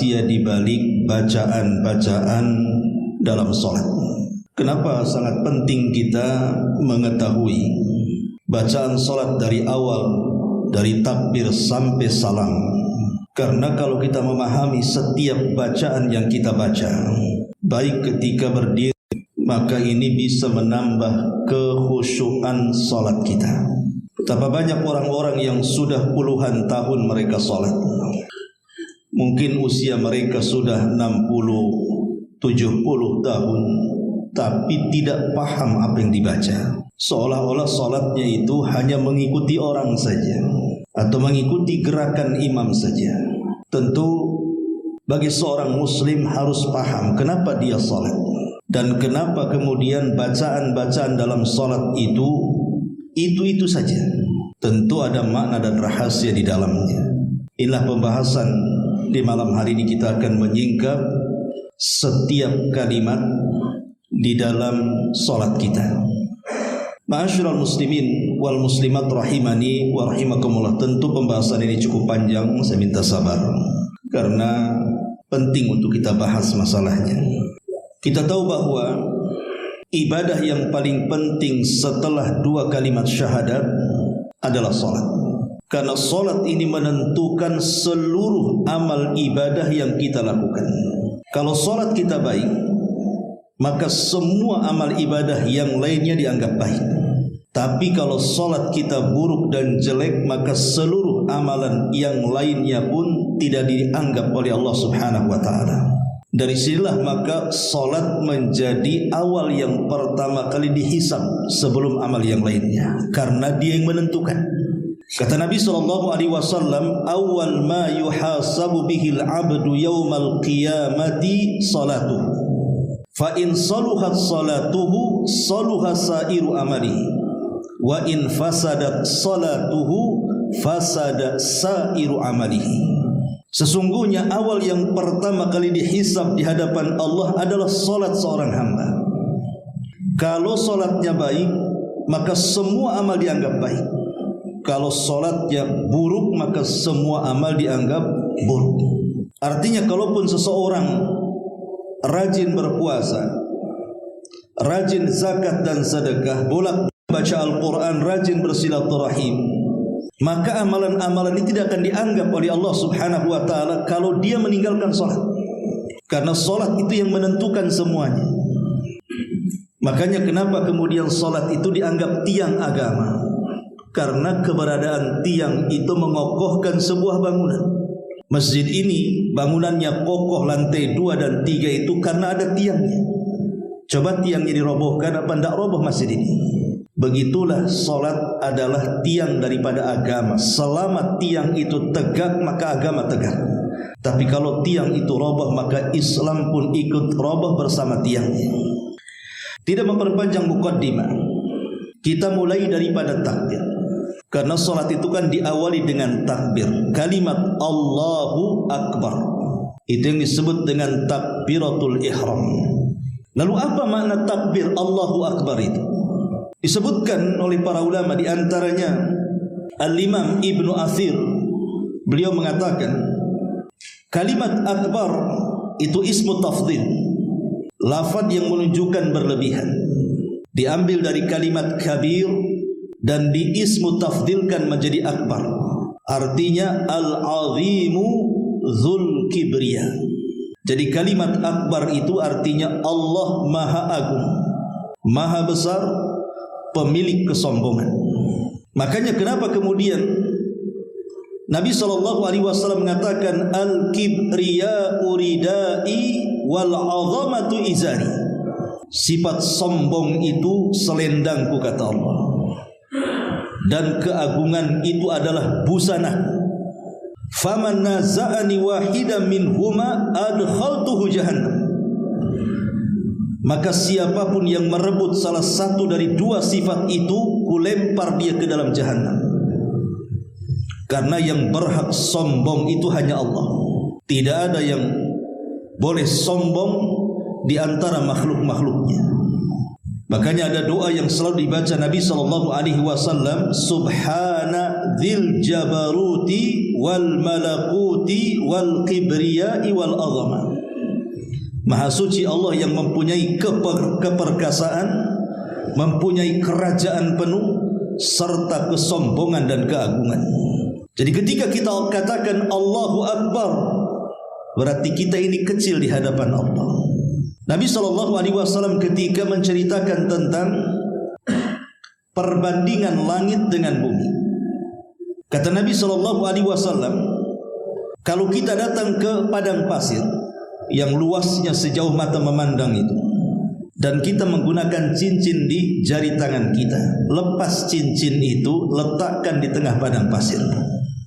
rahasia di balik bacaan-bacaan dalam salat. Kenapa sangat penting kita mengetahui bacaan salat dari awal, dari takbir sampai salam? Karena kalau kita memahami setiap bacaan yang kita baca, baik ketika berdiri, maka ini bisa menambah kekhusyuan salat kita. Betapa banyak orang-orang yang sudah puluhan tahun mereka salat. Mungkin usia mereka sudah 60, 70 tahun, tapi tidak paham apa yang dibaca. Seolah-olah salatnya itu hanya mengikuti orang saja, atau mengikuti gerakan imam saja. Tentu bagi seorang muslim harus paham kenapa dia salat, dan kenapa kemudian bacaan-bacaan dalam salat itu saja. Tentu ada makna dan rahasia di dalamnya. Inilah pembahasan di malam hari ini. Kita akan menyingkap setiap kalimat di dalam salat kita. Ma'asyiral muslimin wal muslimat rahimani wa rahimakumullah. Tentu pembahasan ini cukup panjang, saya minta sabar karena penting untuk kita bahas masalahnya. Kita tahu bahwa ibadah yang paling penting setelah dua kalimat syahadat adalah salat. Karena salat ini menentukan seluruh amal ibadah yang kita lakukan. Kalau salat kita baik, maka semua amal ibadah yang lainnya dianggap baik. Tapi kalau salat kita buruk dan jelek, maka seluruh amalan yang lainnya pun tidak dianggap oleh Allah Subhanahu wa taala. Dari sinilah maka salat menjadi awal yang pertama kali dihisab sebelum amal yang lainnya, karena dia yang menentukan. Kata Nabi SAW, awal ma yuhasabu bihil abdu yawmal qiyamati salatuhu, fa in saluhat salatuhu saluha sairu amalihi, wa in fasadat salatuhu fasada sairu amalihi. Sesungguhnya awal yang pertama kali dihisab di hadapan Allah adalah salat seorang hamba. Kalau salatnya baik, maka semua amal dianggap baik. Kalau salatnya buruk, maka semua amal dianggap buruk. Artinya kalaupun seseorang rajin berpuasa, rajin zakat dan sedekah, bolak baca Al-Quran, rajin bersilaturahim, maka amalan-amalan ini tidak akan dianggap oleh Allah Subhanahu wa taala kalau dia meninggalkan salat. Karena salat itu yang menentukan semuanya. Makanya kenapa kemudian salat itu dianggap tiang agama? Karena keberadaan tiang itu mengokohkan sebuah bangunan. Masjid ini bangunannya kokoh, lantai 2 dan 3 itu karena ada tiangnya. Coba tiangnya dirobohkan, apa tidak roboh masjid ini? Begitulah salat adalah tiang daripada agama. Selama tiang itu tegak, maka agama tegak. Tapi kalau tiang itu roboh, maka Islam pun ikut roboh bersama tiangnya. Tidak memperpanjang mukaddimah, kita mulai daripada takbir. Karena salat itu kan diawali dengan takbir, kalimat Allahu Akbar. Itu yang disebut dengan takbiratul ihram. Lalu apa makna takbir Allahu Akbar itu? Disebutkan oleh para ulama, di antaranya Al-Imam Ibnu Athir. Beliau mengatakan kalimat akbar itu ismu tafdhil, lafaz yang menunjukkan berlebihan. Diambil dari kalimat kabir dan di ismu tafdilkan menjadi akbar. Artinya al-azimu dzul kibriya. Jadi kalimat akbar itu artinya Allah Maha Agung, Maha Besar, pemilik kesombongan. Makanya kenapa kemudian Nabi SAW mengatakan al-kibriya uridai wal azamatu izari. Sifat sombong itu selendangku, kata Allah, dan keagungan itu adalah busana. Faman naza'ani wahidan minhuma adkhaltuhu jahannam. Maka siapapun yang merebut salah satu dari dua sifat itu, kulempar dia ke dalam jahannam. Karena yang berhak sombong itu hanya Allah. Tidak ada yang boleh sombong di antara makhluk-makhluknya. Makanya ada doa yang selalu dibaca Nabi SAW, Subhana dzil jabaruti wal malakuti wal kibriyai wal azamah. Maha suci Allah yang mempunyai keperkasaan, mempunyai kerajaan penuh, serta kesombongan dan keagungan. Jadi ketika kita katakan Allahu Akbar, berarti kita ini kecil di hadapan Allah. Nabi SAW ketika menceritakan tentang perbandingan langit dengan bumi, kata Nabi SAW, kalau kita datang ke padang pasir yang luasnya sejauh mata memandang itu, dan kita menggunakan cincin di jari tangan kita, lepas cincin itu, letakkan di tengah padang pasir.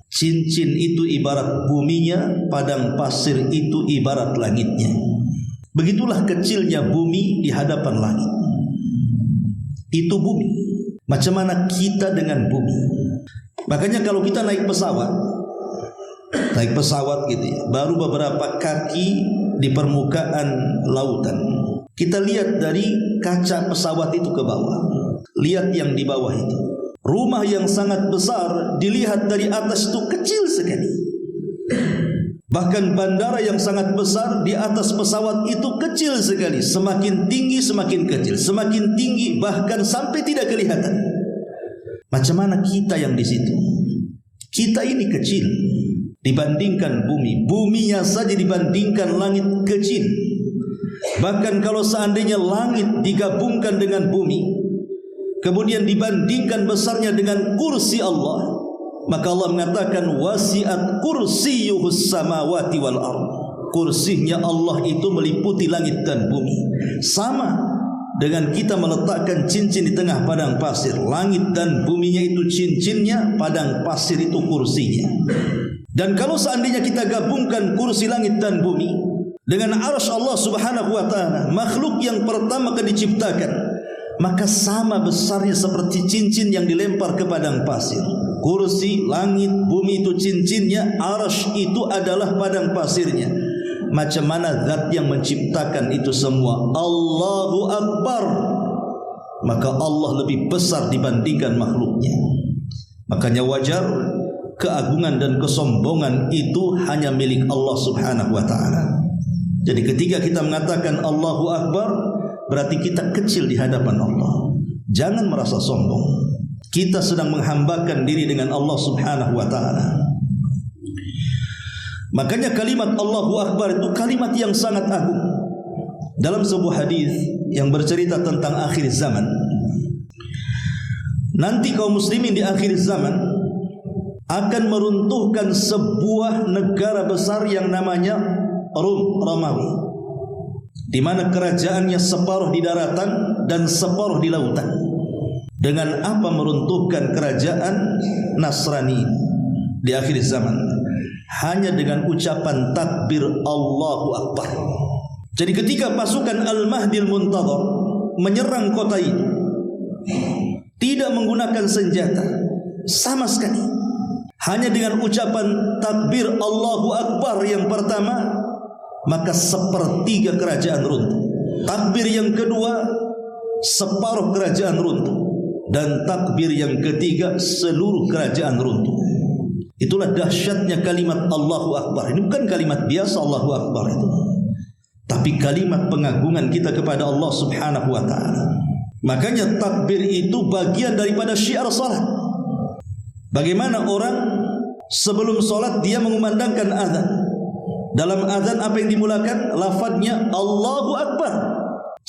Cincin itu ibarat buminya, padang pasir itu ibarat langitnya. Begitulah kecilnya bumi di hadapan langit. Itu bumi. Macam mana kita dengan bumi? Makanya kalau kita naik pesawat gitu ya, baru beberapa kaki di permukaan lautan, kita lihat dari kaca pesawat itu ke bawah, lihat yang di bawah itu. Rumah yang sangat besar dilihat dari atas itu kecil sekali. Bahkan bandara yang sangat besar di atas pesawat itu kecil sekali. Semakin tinggi semakin kecil, semakin tinggi bahkan sampai tidak kelihatan. Macam mana kita yang di situ? Kita ini kecil dibandingkan bumi. Buminya saja dibandingkan langit kecil. Bahkan kalau seandainya langit digabungkan dengan bumi, kemudian dibandingkan besarnya dengan kursi Allah, maka Allah mengatakan wasi'at kursiyuhus samawati wal ardh. Kursinya Allah itu meliputi langit dan bumi. Sama dengan kita meletakkan cincin di tengah padang pasir. Langit dan buminya itu cincinnya, padang pasir itu kursinya. Dan kalau seandainya kita gabungkan kursi langit dan bumi dengan arsy Allah Subhanahu wa taala, makhluk yang pertama kali diciptakan, maka sama besarnya seperti cincin yang dilempar ke padang pasir. Kursi, langit, bumi itu cincinnya, arsy itu adalah padang pasirnya. Macam mana zat yang menciptakan itu semua? Allahu Akbar. Maka Allah lebih besar dibandingkan makhluknya. Makanya wajar keagungan dan kesombongan itu hanya milik Allah Subhanahu wa taala. Jadi ketika kita mengatakan Allahu Akbar, berarti kita kecil di hadapan Allah. Jangan merasa sombong. Kita sedang menghambakan diri dengan Allah Subhanahu wa taala. Makanya kalimat Allahu Akbar itu kalimat yang sangat agung. Dalam sebuah hadis yang bercerita tentang akhir zaman, nanti kaum muslimin di akhir zaman akan meruntuhkan sebuah negara besar yang namanya Romawi, di mana kerajaannya separuh di daratan dan separuh di lautan. Dengan apa meruntuhkan kerajaan Nasrani di akhir zaman? Hanya dengan ucapan takbir Allahu Akbar. Jadi ketika pasukan Al-Mahdil Muntadhar menyerang kota itu, tidak menggunakan senjata sama sekali, hanya dengan ucapan takbir Allahu Akbar yang pertama, maka sepertiga kerajaan runtuh. Takbir yang kedua, separuh kerajaan runtuh. Dan takbir yang ketiga, seluruh kerajaan runtuh. Itulah dahsyatnya kalimat Allahu Akbar. Ini bukan kalimat biasa Allahu Akbar itu, tapi kalimat pengagungan kita kepada Allah Subhanahu wa taala. Makanya takbir itu bagian daripada syiar salat. Bagaimana orang sebelum salat dia mengumandangkan azan. Dalam azan apa yang dimulakan? Lafadznya Allahu Akbar.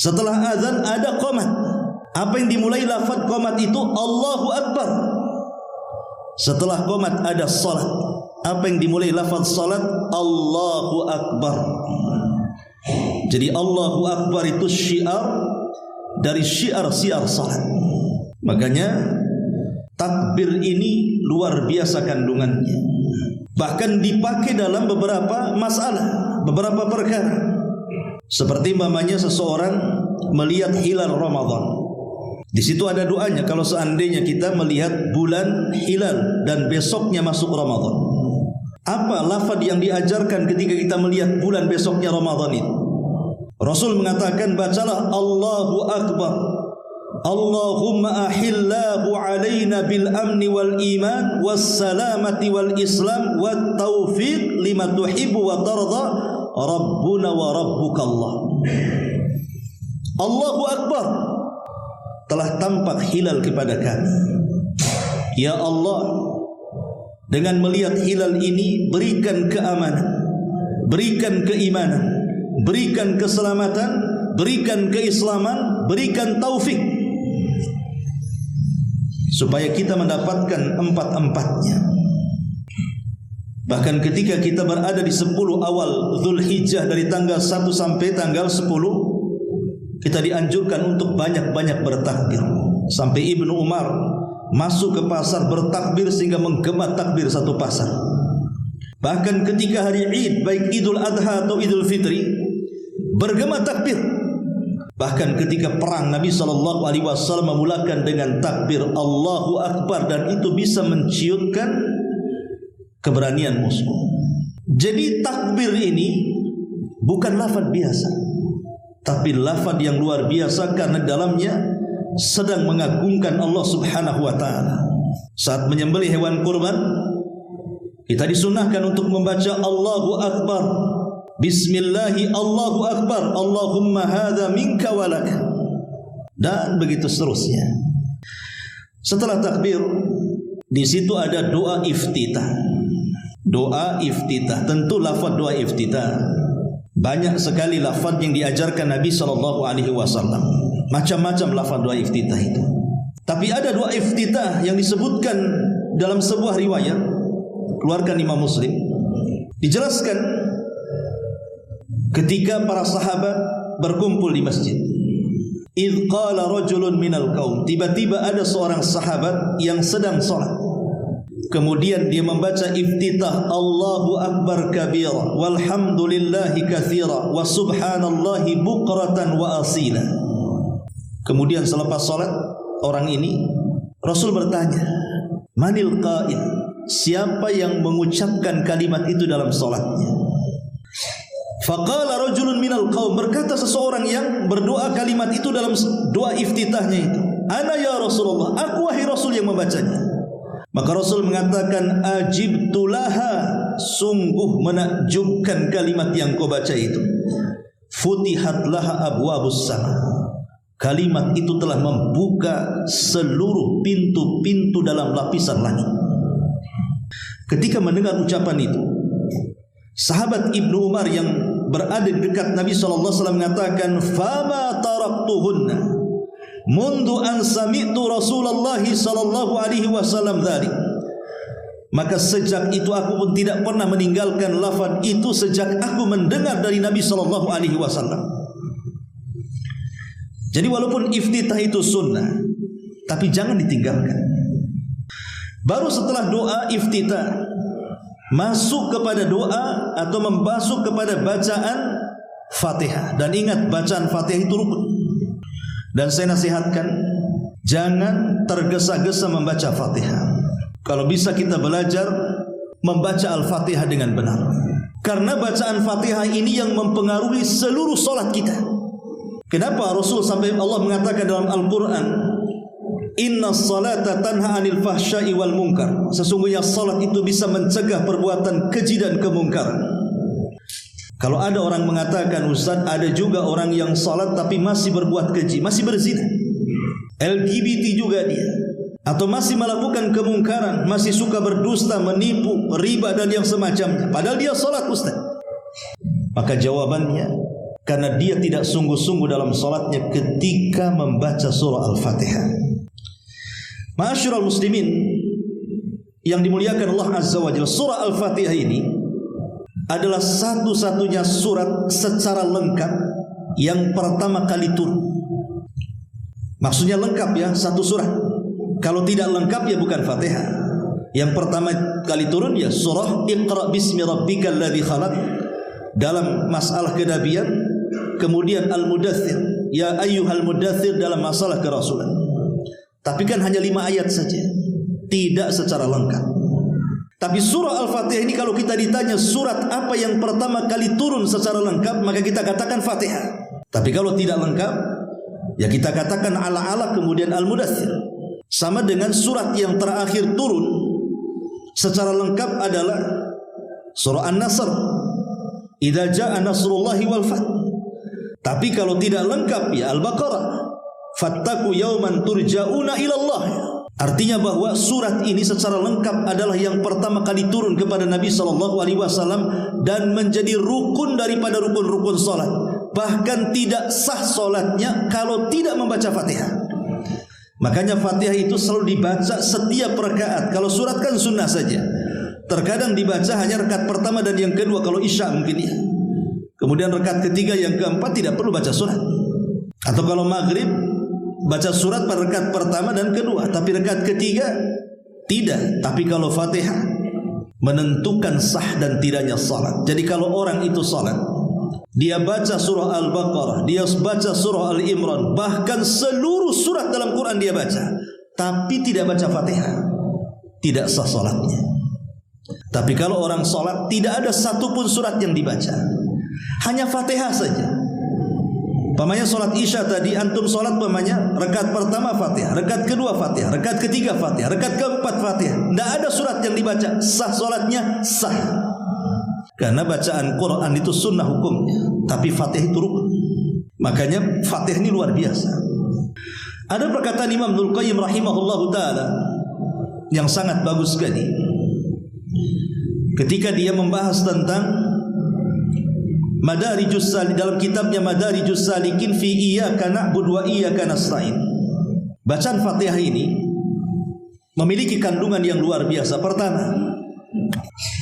Setelah azan ada qamat. Apa yang dimulai lafaz qamat itu? Allahu Akbar. Setelah qamat ada salat. Apa yang dimulai lafaz salat? Allahu Akbar. Jadi Allahu Akbar itu syiar dari syiar-syiar salat. Makanya takbir ini luar biasa kandungannya. Bahkan dipakai dalam beberapa masalah, beberapa perkara. Seperti umpamanya seseorang melihat hilal Ramadan. Di situ ada doanya kalau seandainya kita melihat bulan hilal dan besoknya masuk Ramadan. Apa lafaz yang diajarkan ketika kita melihat bulan besoknya Ramadan itu? Rasul mengatakan, bacalah Allahu Akbar Allahumma ahillahu alaina bil amni wal iman was salamati wal islam wat taufiq lima tuhibbu wa tarda rabbuna wa rabbukallah. Allahu akbar, telah tampak hilal kepada kami. Ya Allah, dengan melihat hilal ini berikan keamanan, berikan keimanan, berikan keselamatan, berikan keislaman, berikan taufik, supaya kita mendapatkan empat-empatnya. Bahkan ketika kita berada di 10 awal Dzulhijjah, dari tanggal 1 sampai tanggal 10, kita dianjurkan untuk banyak-banyak bertakbir. Sampai Ibnu Umar masuk ke pasar bertakbir sehingga menggema takbir satu pasar. Bahkan ketika hari Id, baik Idul Adha atau Idul Fitri, bergema takbir. Bahkan ketika perang, Nabi SAW memulakan dengan takbir Allahu Akbar, dan itu bisa menciutkan keberanian musuh. Jadi takbir ini bukan lafaz biasa, tapi lafaz yang luar biasa, karena dalamnya sedang mengagungkan Allah Subhanahu wa ta'ala. Saat menyembelih hewan kurban, kita disunahkan untuk membaca Allahu Akbar, Bismillahi Allahu Akbar, Allahumma hadza minka walak, dan begitu seterusnya. Setelah takbir, di situ ada doa iftitah. Doa iftitah, tentu lafaz doa iftitah banyak sekali lafaz yang diajarkan Nabi SAW. Macam-macam lafaz doa iftitah itu. Tapi ada doa iftitah yang disebutkan dalam sebuah riwayat, keluarkan Imam Muslim. Dijelaskan ketika para sahabat berkumpul di masjid. Idh qala rajulun minal qaum, tiba-tiba ada seorang sahabat yang sedang salat. Kemudian dia membaca iftitah Allahu Akbar kabira walhamdulillahi katsira wa subhanallahi bukratan wa asila. Kemudian selepas salat orang ini, Rasul bertanya, manil qail, siapa yang mengucapkan kalimat itu dalam salatnya? Faqala rajulun minal qaum, berkata seseorang yang berdoa kalimat itu dalam doa iftitahnya itu, ana ya Rasulullah, aku wahai Rasul yang membacanya. Maka Rasul mengatakan, ajibtulaha, sungguh menakjubkan kalimat yang kau baca itu. Futihat laha abwabus sama, kalimat itu telah membuka seluruh pintu-pintu dalam lapisan langit. Ketika mendengar ucapan itu, sahabat Ibnu Umar yang berada di dekat Nabi SAW mengatakan, fama taraktuhunna mundu an sami'tu Rasulullah sallallahu alaihi wasallam dzalik. Maka sejak itu aku pun tidak pernah meninggalkan lafaz itu sejak aku mendengar dari Nabi sallallahu alaihi wasallam. Jadi walaupun iftitah itu sunnah, tapi jangan ditinggalkan. Baru setelah doa iftitah, masuk kepada doa atau masuk kepada bacaan Fatihah. Dan ingat, bacaan Fatihah itu rukun. Dan saya nasihatkan, jangan tergesa-gesa membaca Fatihah. Kalau bisa kita belajar membaca Al-Fatihah dengan benar, karena bacaan Fatihah ini yang mempengaruhi seluruh solat kita. Kenapa Rasul sampai Allah mengatakan dalam Al-Quran, inna salata tanha anil fahsya'i wal munkar, sesungguhnya salat itu bisa mencegah perbuatan keji dan kemungkaran. Kalau ada orang mengatakan, Ustaz, ada juga orang yang salat tapi masih berbuat keji, masih berzina, LGBT juga dia, atau masih melakukan kemungkaran, masih suka berdusta, menipu, riba dan yang semacamnya, padahal dia salat, Ustaz. Maka jawabannya, karena dia tidak sungguh-sungguh dalam salatnya ketika membaca surah Al-Fatihah. Ma'asyiral muslimin yang dimuliakan Allah Azza wa Jalla, surah Al-Fatihah ini adalah satu-satunya surat secara lengkap yang pertama kali turun. Maksudnya lengkap ya, satu surat. Kalau tidak lengkap ya bukan Fatihah. Yang pertama kali turun ya surah Iqra bismi rabbikal ladzi khalaq dalam masalah kenabian, kemudian Al-Mudaththir, ya ayyuhal mudaththir dalam masalah kerasulan. Tapi kan hanya 5 ayat saja, tidak secara lengkap. Tapi surah Al-Fatihah ini kalau kita ditanya surat apa yang pertama kali turun secara lengkap, maka kita katakan Fatihah. Tapi kalau tidak lengkap, Ya kita katakan ala-ala kemudian Al-Mudaththir. Sama dengan surat yang terakhir turun secara lengkap adalah surah An-Nasr. Idza jaa nasrullahi wal fath. Tapi kalau tidak lengkap ya Al-Baqarah. Fattaku yauman turja'una ila Allah. Artinya bahwa surat ini secara lengkap adalah yang pertama kali turun kepada Nabi SAW dan menjadi rukun daripada rukun-rukun salat. Bahkan tidak sah salatnya kalau tidak membaca Fatihah. Makanya Fatihah itu selalu dibaca setiap rakaat. Kalau surat kan sunnah saja. Terkadang dibaca hanya rakaat pertama dan yang kedua kalau isya mungkin ya. Kemudian rakaat ketiga yang keempat tidak perlu baca surat. Atau kalau maghrib baca surat pada rakaat pertama dan kedua, tapi rakaat ketiga tidak. Tapi kalau Fatihah menentukan sah dan tidaknya salat. Jadi kalau orang itu salat, dia baca surah Al-Baqarah, dia baca surah Al-Imran, bahkan seluruh surat dalam Quran dia baca, tapi tidak baca Fatihah, tidak sah salatnya. Tapi kalau orang salat tidak ada satupun surat yang dibaca, hanya Fatihah saja. Pamanya salat Isya tadi, antum salat pamanya rakaat pertama Fatihah, rakaat kedua Fatihah, rakaat ketiga Fatihah, rakaat keempat Fatihah. Tidak ada surat yang dibaca, sah salatnya sah. Karena bacaan Quran itu sunnah hukumnya, tapi Fatihah itu rukun. Makanya Fatihah ini luar biasa. Ada perkataan Imam Ibnul Qayyim rahimahullahu taala yang sangat bagus sekali. Ketika dia membahas tentang Madarijus Salikin, dalam kitabnya Madarijus Salikin fi iyyaka na'budu wa iyyaka nasta'in. Bacaan Fatihah ini memiliki kandungan yang luar biasa. Pertama,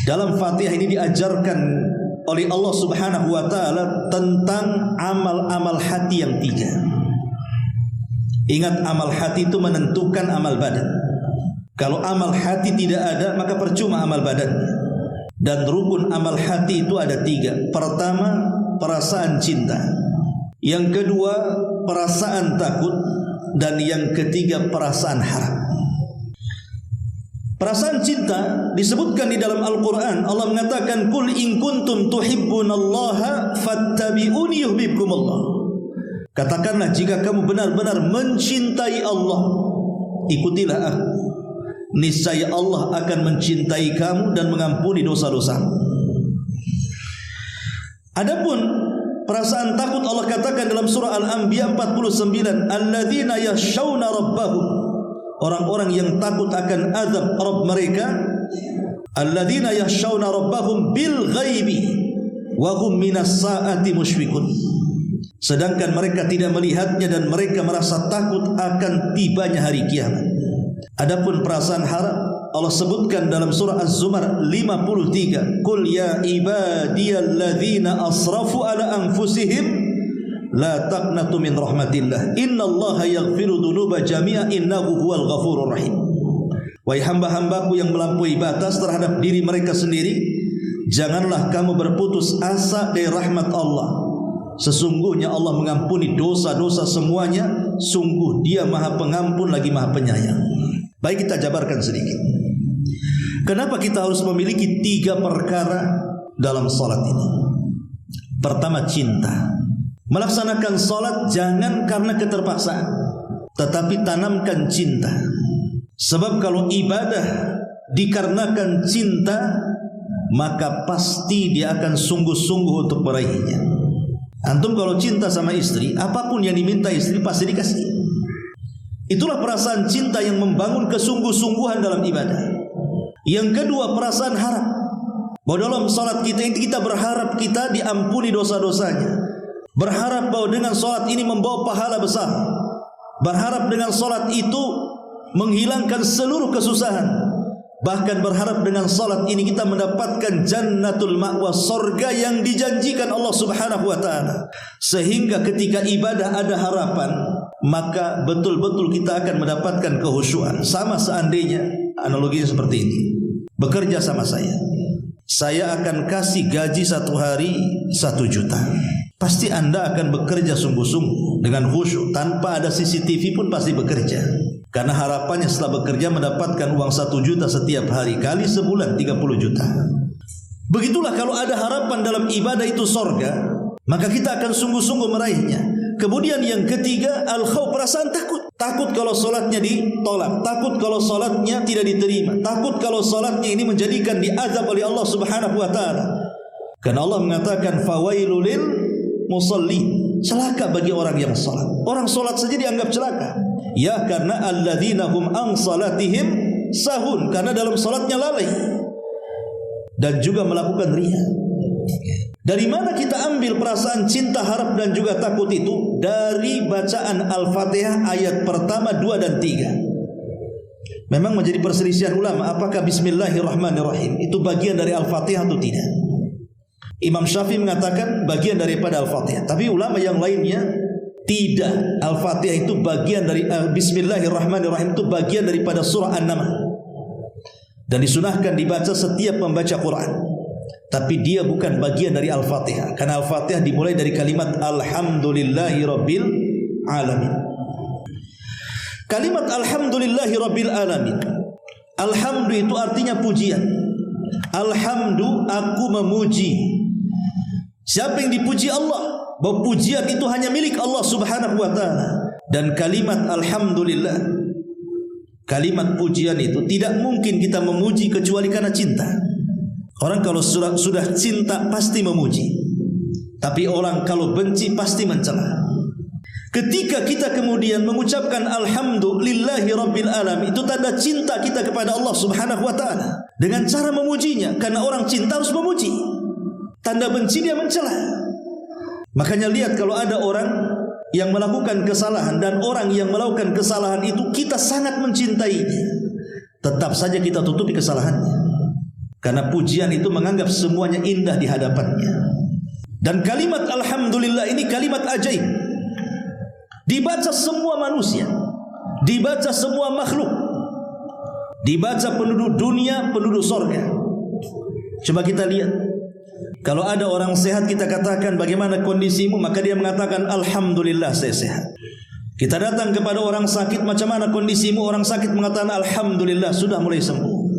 dalam Fatihah ini diajarkan oleh Allah Subhanahu wa taala tentang amal-amal hati yang 3. Ingat, amal hati itu menentukan amal badan. Kalau amal hati tidak ada, maka percuma amal badan. Dan rukun amal hati itu ada 3. Pertama, perasaan cinta. Yang kedua, perasaan takut. Dan yang ketiga, perasaan harap. Perasaan cinta disebutkan di dalam Al-Quran. Allah mengatakan, Qul in kuntum tuhibbunallaha fattabi'uni yuhibbukumullah. Katakanlah, jika kamu benar-benar mencintai Allah, ikutilah aku. Niscaya Allah akan mencintai kamu dan mengampuni dosa-dosamu. Adapun perasaan takut, Allah katakan dalam surah Al-Anbiya 49, alladzina yakhshawna rabbahum, orang-orang yang takut akan azab Rabb mereka. Alladzina yakhshawna rabbahum bil ghaibi wa hum minas saati musyfiqun. Sedangkan mereka tidak melihatnya dan mereka merasa takut akan tibanya hari kiamat. Adapun perasaan harap, Allah sebutkan dalam surah Az-Zumar 53, Qul ya ibadiyalladzina asrafu ala anfusihim la taqnatu min rahmatillah innallaha yaghfiru dzunuba jami'a innahu huwal ghafurur rahim. Wahai hamba-hambaku yang melampaui batas terhadap diri mereka sendiri, janganlah kamu berputus asa dari rahmat Allah. Sesungguhnya Allah mengampuni dosa-dosa semuanya. Sungguh Dia Maha Pengampun lagi Maha Penyayang. Baik, kita jabarkan sedikit. Kenapa kita harus memiliki 3 perkara dalam salat ini? Pertama, cinta. Melaksanakan salat jangan karena keterpaksaan, tetapi tanamkan cinta. Sebab kalau ibadah dikarenakan cinta, maka pasti dia akan sungguh-sungguh untuk meraihnya. Antum kalau cinta sama istri, apapun yang diminta istri pasti dikasih. Itulah perasaan cinta yang membangun kesungguh-sungguhan dalam ibadah. Yang kedua, perasaan harap. Bahwa dalam salat kita ini kita berharap kita diampuni dosa-dosanya. Berharap bahwa dengan salat ini membawa pahala besar. Berharap dengan salat itu menghilangkan seluruh kesusahan. Bahkan berharap dengan salat ini kita mendapatkan jannatul ma'wa, surga yang dijanjikan Allah Subhanahu wa taala. Sehingga ketika ibadah ada harapan, maka betul-betul kita akan mendapatkan kehusyuan. Sama seandainya analoginya seperti ini. Bekerja sama saya akan kasih gaji 1 hari 1 juta. Pasti Anda akan bekerja sungguh-sungguh dengan khusyuk, tanpa ada CCTV pun pasti bekerja. Karena harapannya setelah bekerja mendapatkan uang 1 juta setiap hari, kali sebulan 30 juta. Begitulah kalau ada harapan dalam ibadah itu sorga, maka kita akan sungguh-sungguh meraihnya. Kemudian yang ketiga, al-khauf, perasaan takut. Takut kalau solatnya ditolak, takut kalau solatnya tidak diterima, takut kalau solatnya ini menjadikan diazab oleh Allah Subhanahu wa taala. Karena Allah mengatakan fawailul lil musallin, celaka bagi orang yang salat. Orang salat saja dianggap celaka. Ya, karena alladzina hum an salatihim sahun, karena dalam salatnya lalai dan juga melakukan riya. Dari mana kita ambil perasaan cinta, harap dan juga takut itu? Dari bacaan Al-Fatihah ayat pertama, 2 dan 3. Memang menjadi perselisihan ulama apakah Bismillahirrahmanirrahim itu bagian dari Al-Fatihah atau tidak. Imam Syafi'i mengatakan bagian daripada Al-Fatihah, tapi ulama yang lainnya tidak. Al-Fatihah itu bagian dari Bismillahirrahmanirrahim itu bagian daripada surah An-Naml dan disunahkan dibaca setiap membaca Quran. Tapi dia bukan bagian dari Al-Fatihah, karena Al-Fatihah dimulai dari kalimat Alhamdulillahi Rabbil Alamin. Kalimat Alhamdulillahi Rabbil Alamin, Alhamdu itu artinya pujian. Alhamdu, aku memuji. Siapa yang dipuji? Allah. Bahwa pujian itu hanya milik Allah Subhanahu wa ta'ala. Dan kalimat Alhamdulillah, kalimat pujian itu tidak mungkin kita memuji kecuali karena cinta. Orang kalau sudah cinta pasti memuji, tapi orang kalau benci pasti mencela. Ketika kita kemudian mengucapkan Alhamdulillahi Rabbil Alamin, itu tanda cinta kita kepada Allah Subhanahu wa ta'ala dengan cara memujinya. Karena orang cinta harus memuji. Tanda benci dia mencela. Makanya lihat kalau ada orang yang melakukan kesalahan dan orang yang melakukan kesalahan itu kita sangat mencintainya, tetap saja kita tutupi kesalahannya. Karena pujian itu menganggap semuanya indah di hadapannya. Dan kalimat Alhamdulillah ini kalimat ajaib, dibaca semua manusia, dibaca semua makhluk, dibaca penduduk dunia, penduduk sorga. Coba kita lihat, kalau ada orang sehat kita katakan bagaimana kondisimu, maka dia mengatakan Alhamdulillah saya sehat. Kita datang kepada orang sakit, macam mana kondisimu? Orang sakit mengatakan Alhamdulillah sudah mulai sembuh.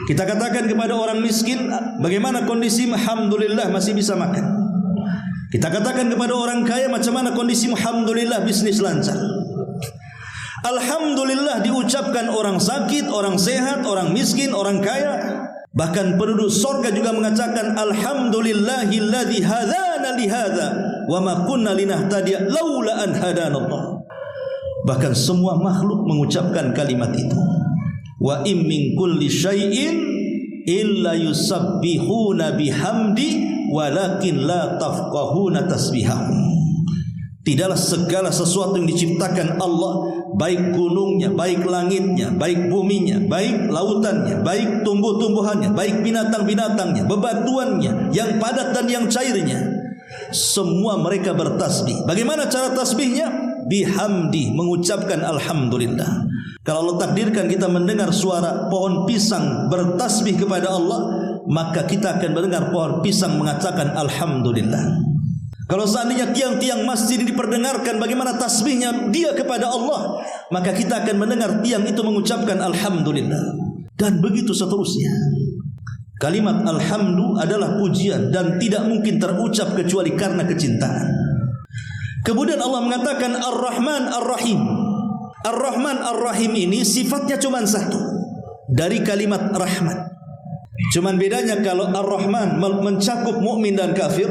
Kita katakan kepada orang miskin, bagaimana kondisi? Alhamdulillah masih bisa makan. Kita katakan kepada orang kaya, macam mana kondisi? Alhamdulillah bisnis lancar. Alhamdulillah diucapkan orang sakit, orang sehat, orang miskin, orang kaya. Bahkan penduduk sorga juga mengatakan Alhamdulillahilladzi hadana lihadza wa ma kunna linahtadiya laula an hadanallah. Bahkan semua makhluk mengucapkan kalimat itu. Wa im min kulli syai'in illa yusabbihuna bihamdi walakin la tafqahuna tasbihahum. Tidaklah segala sesuatu yang diciptakan Allah, baik gunungnya, baik langitnya, baik buminya, baik lautannya, baik tumbuh-tumbuhannya, baik binatang-binatangnya, bebatuannya, yang padat dan yang cairnya, semua mereka bertasbih. Bagaimana cara tasbihnya? Bihamdi, mengucapkan Alhamdulillah. Kalau Allah takdirkan kita mendengar suara pohon pisang bertasbih kepada Allah, maka kita akan mendengar pohon pisang mengatakan Alhamdulillah. Kalau seandainya tiang-tiang masjid diperdengarkan bagaimana tasbihnya dia kepada Allah, maka kita akan mendengar tiang itu mengucapkan Alhamdulillah. Dan begitu seterusnya. Kalimat Alhamdu adalah pujian dan tidak mungkin terucap kecuali karena kecintaan. Kemudian Allah mengatakan Ar-Rahman Ar-Rahim. Ar-Rahman Ar-Rahim ini sifatnya cuma satu dari kalimat rahmat. Cuman bedanya kalau Ar-Rahman mencakup mukmin dan kafir,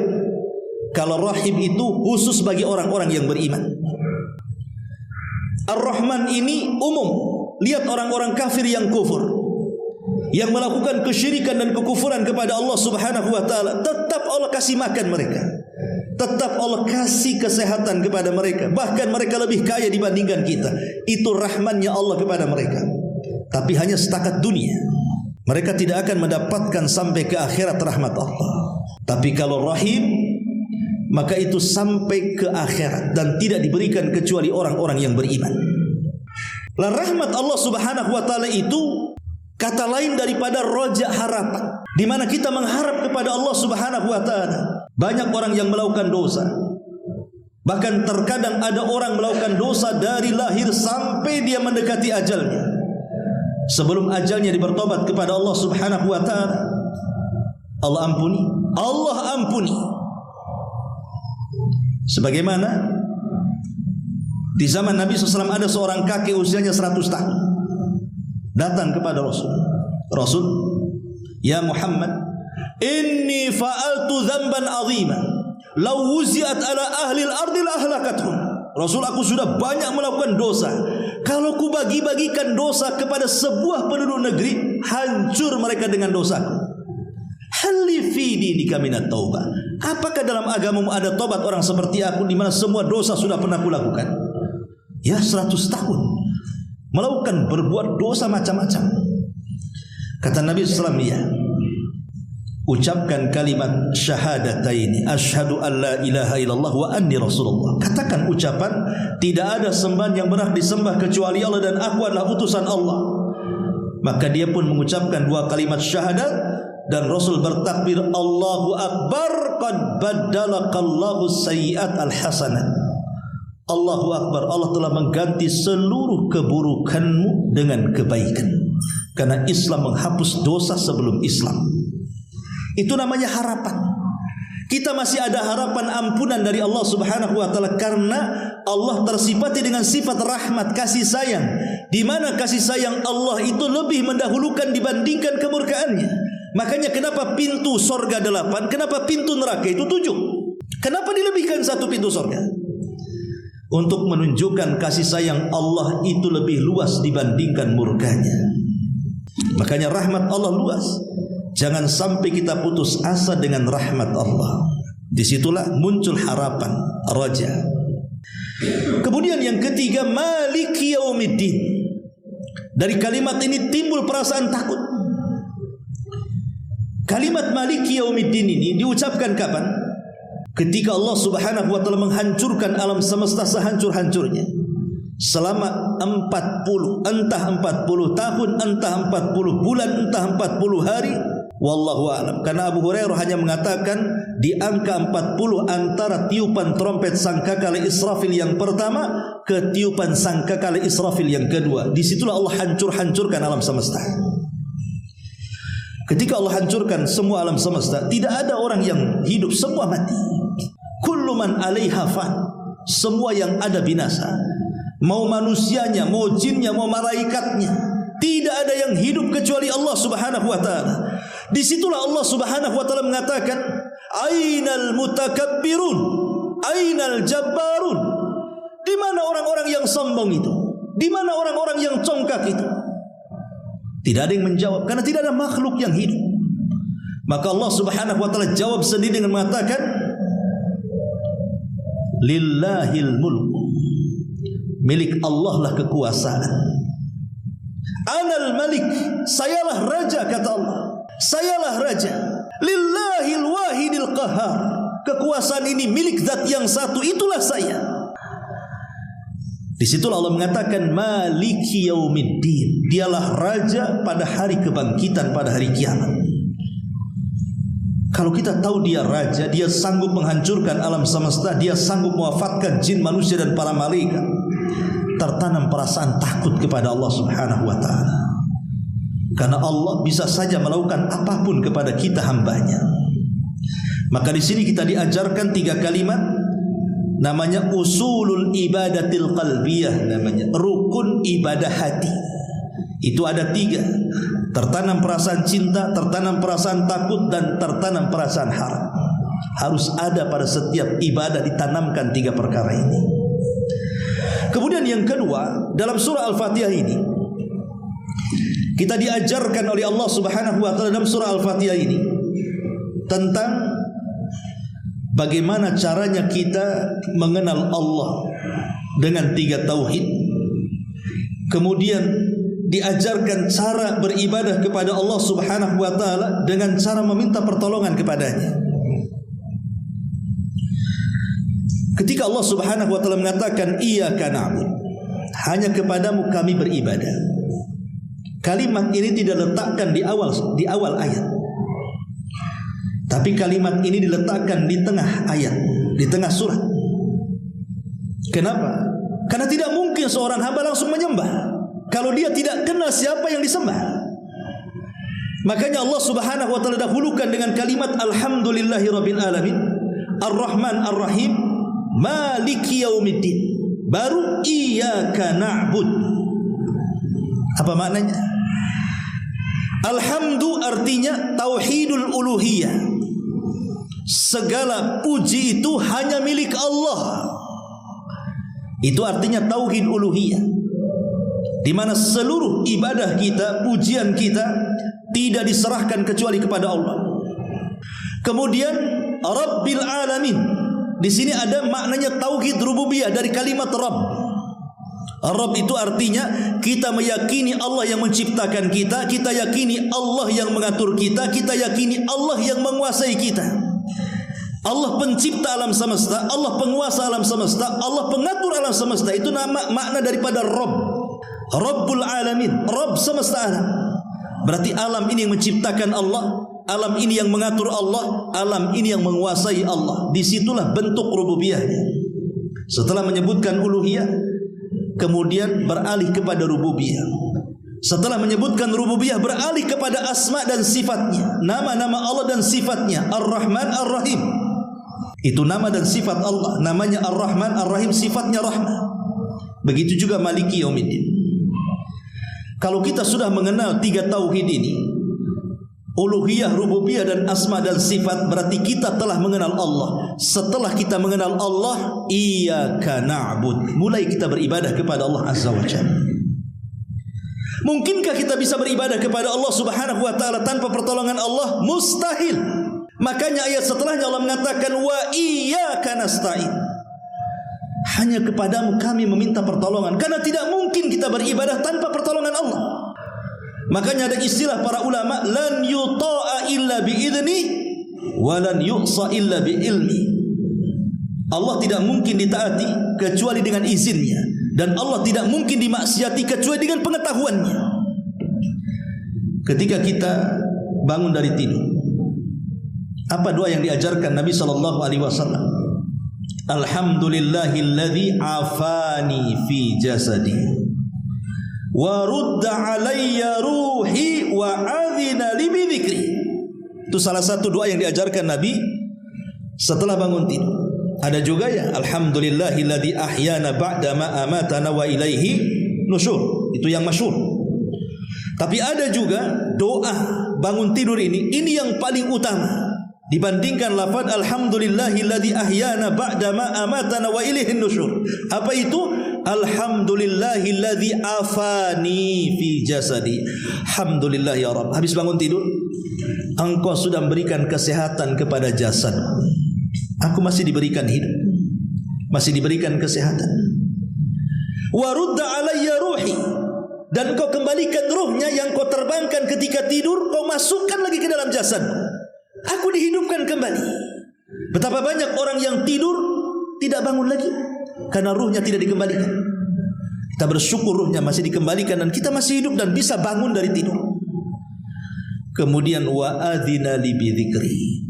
kalau Rahim itu khusus bagi orang-orang yang beriman. Ar-Rahman ini umum. Lihat orang-orang kafir yang kufur, yang melakukan kesyirikan dan kekufuran kepada Allah Subhanahu wa ta'ala, tetap Allah kasih makan mereka, tetap Allah kasih kesehatan kepada mereka. Bahkan mereka lebih kaya dibandingkan kita. Itu rahmannya Allah kepada mereka. Tapi hanya setakat dunia. Mereka tidak akan mendapatkan sampai ke akhirat rahmat Allah. Tapi kalau Rahim, maka itu sampai ke akhirat dan tidak diberikan kecuali orang-orang yang beriman. Lah rahmat Allah Subhanahu wa ta'ala itu kata lain daripada roja harapan, di mana kita mengharap kepada Allah Subhanahu wa ta'ala. Banyak orang yang melakukan dosa. Bahkan terkadang ada orang melakukan dosa dari lahir sampai dia mendekati ajalnya. Sebelum ajalnya bertobat kepada Allah Subhanahu wa ta'ala, Allah ampuni, Allah ampuni. Sebagaimana di zaman Nabi SAW ada seorang kakek usianya 100 tahun datang kepada Rasul, ya Muhammad, inni fa'altu dzamban 'aziman law wuzi'at ala ahli al-ardi la ahlakathum. Rasul, aku sudah banyak melakukan dosa. Kalau ku bagi-bagikan dosa kepada sebuah penduduk negeri, hancur mereka dengan dosaku. Halli fi dinika minat taubah. Apakah dalam agamamu ada tobat orang seperti aku di mana semua dosa sudah pernah kulakukan? Ya, 100 tahun melakukan berbuat dosa macam-macam. Kata Nabi SAW, ya, ucapkan kalimat syahadataini, asyhadu an la ilaha illallah wa anni rasulullah. Katakan ucapan tidak ada sembahan yang berhak disembah kecuali Allah dan aku adalah utusan Allah. Maka dia pun mengucapkan 2 kalimat syahadat dan Rasul bertakbir, Allahu Akbar, qad baddalakallahu sayyi'at al-hasanat. Allahu Akbar, Allah telah mengganti seluruh keburukanmu dengan kebaikan. Karena Islam menghapus dosa sebelum Islam. Itu namanya harapan. Kita masih ada harapan ampunan dari Allah Subhanahu wa taala karena Allah tersifati dengan sifat rahmat, kasih sayang, di mana kasih sayang Allah itu lebih mendahulukan dibandingkan kemurkaannya. Makanya kenapa pintu sorga 8, kenapa pintu neraka itu 7? Kenapa dilebihkan 1 pintu sorga? Untuk menunjukkan kasih sayang Allah itu lebih luas dibandingkan murkanya. Makanya rahmat Allah luas. Jangan sampai kita putus asa dengan rahmat Allah. Disitulah muncul harapan, raja. Kemudian yang ketiga, maliki yaumiddin. Dari kalimat ini timbul perasaan takut. Kalimat maliki yaumiddin ini diucapkan kapan? Ketika Allah Subhanahu wa taala menghancurkan alam semesta sehancur-hancurnya selama 40, entah 40 tahun, entah 40 bulan, entah 40 hari, wallahu a'lam. Karena Abu Hurairah hanya mengatakan di angka 40 antara tiupan trompet sangkakala Israfil yang pertama ke tiupan sangkakala Israfil yang kedua. Disitulah Allah hancurkan alam semesta. Ketika Allah hancurkan semua alam semesta, tidak ada orang yang hidup, semua mati. Kullu man 'alaiha fan. Semua yang ada binasa. Mau manusianya, mau jinnya, mau malaikatnya. Tidak ada yang hidup kecuali Allah Subhanahu wa taala. Disitulah Allah Subhanahu wa taala mengatakan, "Ainal mutakabbirun? Ainal jabbarun?" Di mana orang-orang yang sombong itu? Di mana orang-orang yang congkak itu? Tidak ada yang menjawab karena tidak ada makhluk yang hidup. Maka Allah Subhanahu wa taala jawab sendiri dengan mengatakan, Lillahil mulku. Milik Allah lah kekuasaan. Anal malik, sayalah raja, kata Allah. Sayalah raja. Lillahil wahidil qahar. Kekuasaan ini milik zat yang satu, itulah saya. Disitulah Allah mengatakan maliki yaumiddin. Dialah raja pada hari kebangkitan, pada hari kiamat. Kalau kita tahu dia raja, dia sanggup menghancurkan alam semesta, dia sanggup mewafatkan jin, manusia dan para malaikat, tertanam perasaan takut kepada Allah Subhanahu wa taala. Karena Allah bisa saja melakukan apapun kepada kita hambanya. Maka di sini kita diajarkan 3 kalimat, namanya usulul ibadatil qalbiyah, namanya rukun ibadah hati. Itu ada 3. Tertanam perasaan cinta, tertanam perasaan takut, dan tertanam perasaan harap. Harus ada pada setiap ibadah, ditanamkan 3 perkara ini. Kemudian yang kedua, dalam surah Al-Fatihah ini kita diajarkan oleh Allah Subhanahu wa taala dalam surah Al-Fatihah ini tentang bagaimana caranya kita mengenal Allah dengan 3 tauhid. Kemudian diajarkan cara beribadah kepada Allah Subhanahu wa taala dengan cara meminta pertolongan kepadanya. Ketika Allah Subhanahu wa taala mengatakan iyyaka na'bud, hanya kepadamu kami beribadah. Kalimat ini tidak diletakkan di awal ayat. Tapi kalimat ini diletakkan di tengah ayat, di tengah surat. Kenapa? Karena tidak mungkin seorang hamba langsung menyembah kalau dia tidak kenal siapa yang disembah. Makanya Allah Subhanahu wa taala dahulukan dengan kalimat alhamdulillahirabbil alamin, Ar-Rahman Ar-Rahim, maliki yaumiddin, baru iyyaka na'bud. Apa maknanya? Alhamdu artinya tauhidul uluhiyah. Segala puji itu hanya milik Allah. Itu artinya tauhid uluhiyah, di mana seluruh ibadah kita, pujian kita tidak diserahkan kecuali kepada Allah. Kemudian Rabbil Alamin, di sini ada maknanya tauhid rububiyah dari kalimat Rabb. Rabb itu artinya kita meyakini Allah yang menciptakan kita, kita yakini Allah yang mengatur kita, kita yakini Allah yang menguasai kita. Allah pencipta alam semesta, Allah penguasa alam semesta, Allah pengatur alam semesta. Itu nama makna daripada Rabb. Rabbul Alamin, Rabb semesta alam. Berarti alam ini yang menciptakan Allah, alam ini yang mengatur Allah, alam ini yang menguasai Allah. Disitulah bentuk rububiyahnya. Setelah menyebutkan uluhiyah, kemudian beralih kepada rububiyah. Setelah menyebutkan rububiyah, beralih kepada asma dan sifatnya, nama-nama Allah dan sifatnya. Ar-Rahman, Ar-Rahim, itu nama dan sifat Allah. Namanya Ar-Rahman, Ar-Rahim, sifatnya rahmah. Begitu juga Maliki Yaumiddin. Kalau kita sudah mengenal tiga tauhid ini, uluhiyah, rububiyah dan asma dan sifat, berarti kita telah mengenal Allah. Setelah kita mengenal Allah, iyyaka na'bud, mulai kita beribadah kepada Allah Azza wa Jalla. Mungkinkah kita bisa beribadah kepada Allah Subhanahu wa taala tanpa pertolongan Allah? Mustahil. Makanya ayat setelahnya Allah mengatakan wa iyyaka nasta'in. Hanya kepadamu kami meminta pertolongan, karena tidak mungkin kita beribadah tanpa pertolongan Allah. Makanya ada istilah para ulama, lan yuta'a illa bi'idni wa lan yu'sa illa bi'ilmi. Allah tidak mungkin ditaati kecuali dengan izinnya, dan Allah tidak mungkin dimaksiati kecuali dengan pengetahuannya. Ketika kita bangun dari tidur, apa doa yang diajarkan Nabi SAW? Alhamdulillahilladzi afani fi jasadi wa rudda alayya ruhi wa adhina li bidzikri. Itu salah satu doa yang diajarkan Nabi setelah bangun tidur. Ada juga ya, alhamdulillahilladzi ahyana ba'da ma amatana wa ilaihi nusyur. Itu yang masyhur. Tapi ada juga doa bangun tidur ini yang paling utama dibandingkan lafaz alhamdulillahilladzi ahyana ba'da ma amatana wa ilaihi nusyur. Apa itu? Alhamdulillahilladzi afani fi jasadi. Alhamdulillah ya Rabb, habis bangun tidur, Engkau sudah memberikan kesehatan kepada jasad. Aku masih diberikan hidup, masih diberikan kesehatan. Wa rudda alayya ruhi, dan Kau kembalikan ruhnya yang Kau terbangkan ketika tidur, Kau masukkan lagi ke dalam jasad. Aku dihidupkan kembali. Betapa banyak orang yang tidur tidak bangun lagi karena ruhnya tidak dikembalikan. Kita bersyukur ruhnya masih dikembalikan dan kita masih hidup dan bisa bangun dari tidur. Kemudian wa adzina li bidzikri,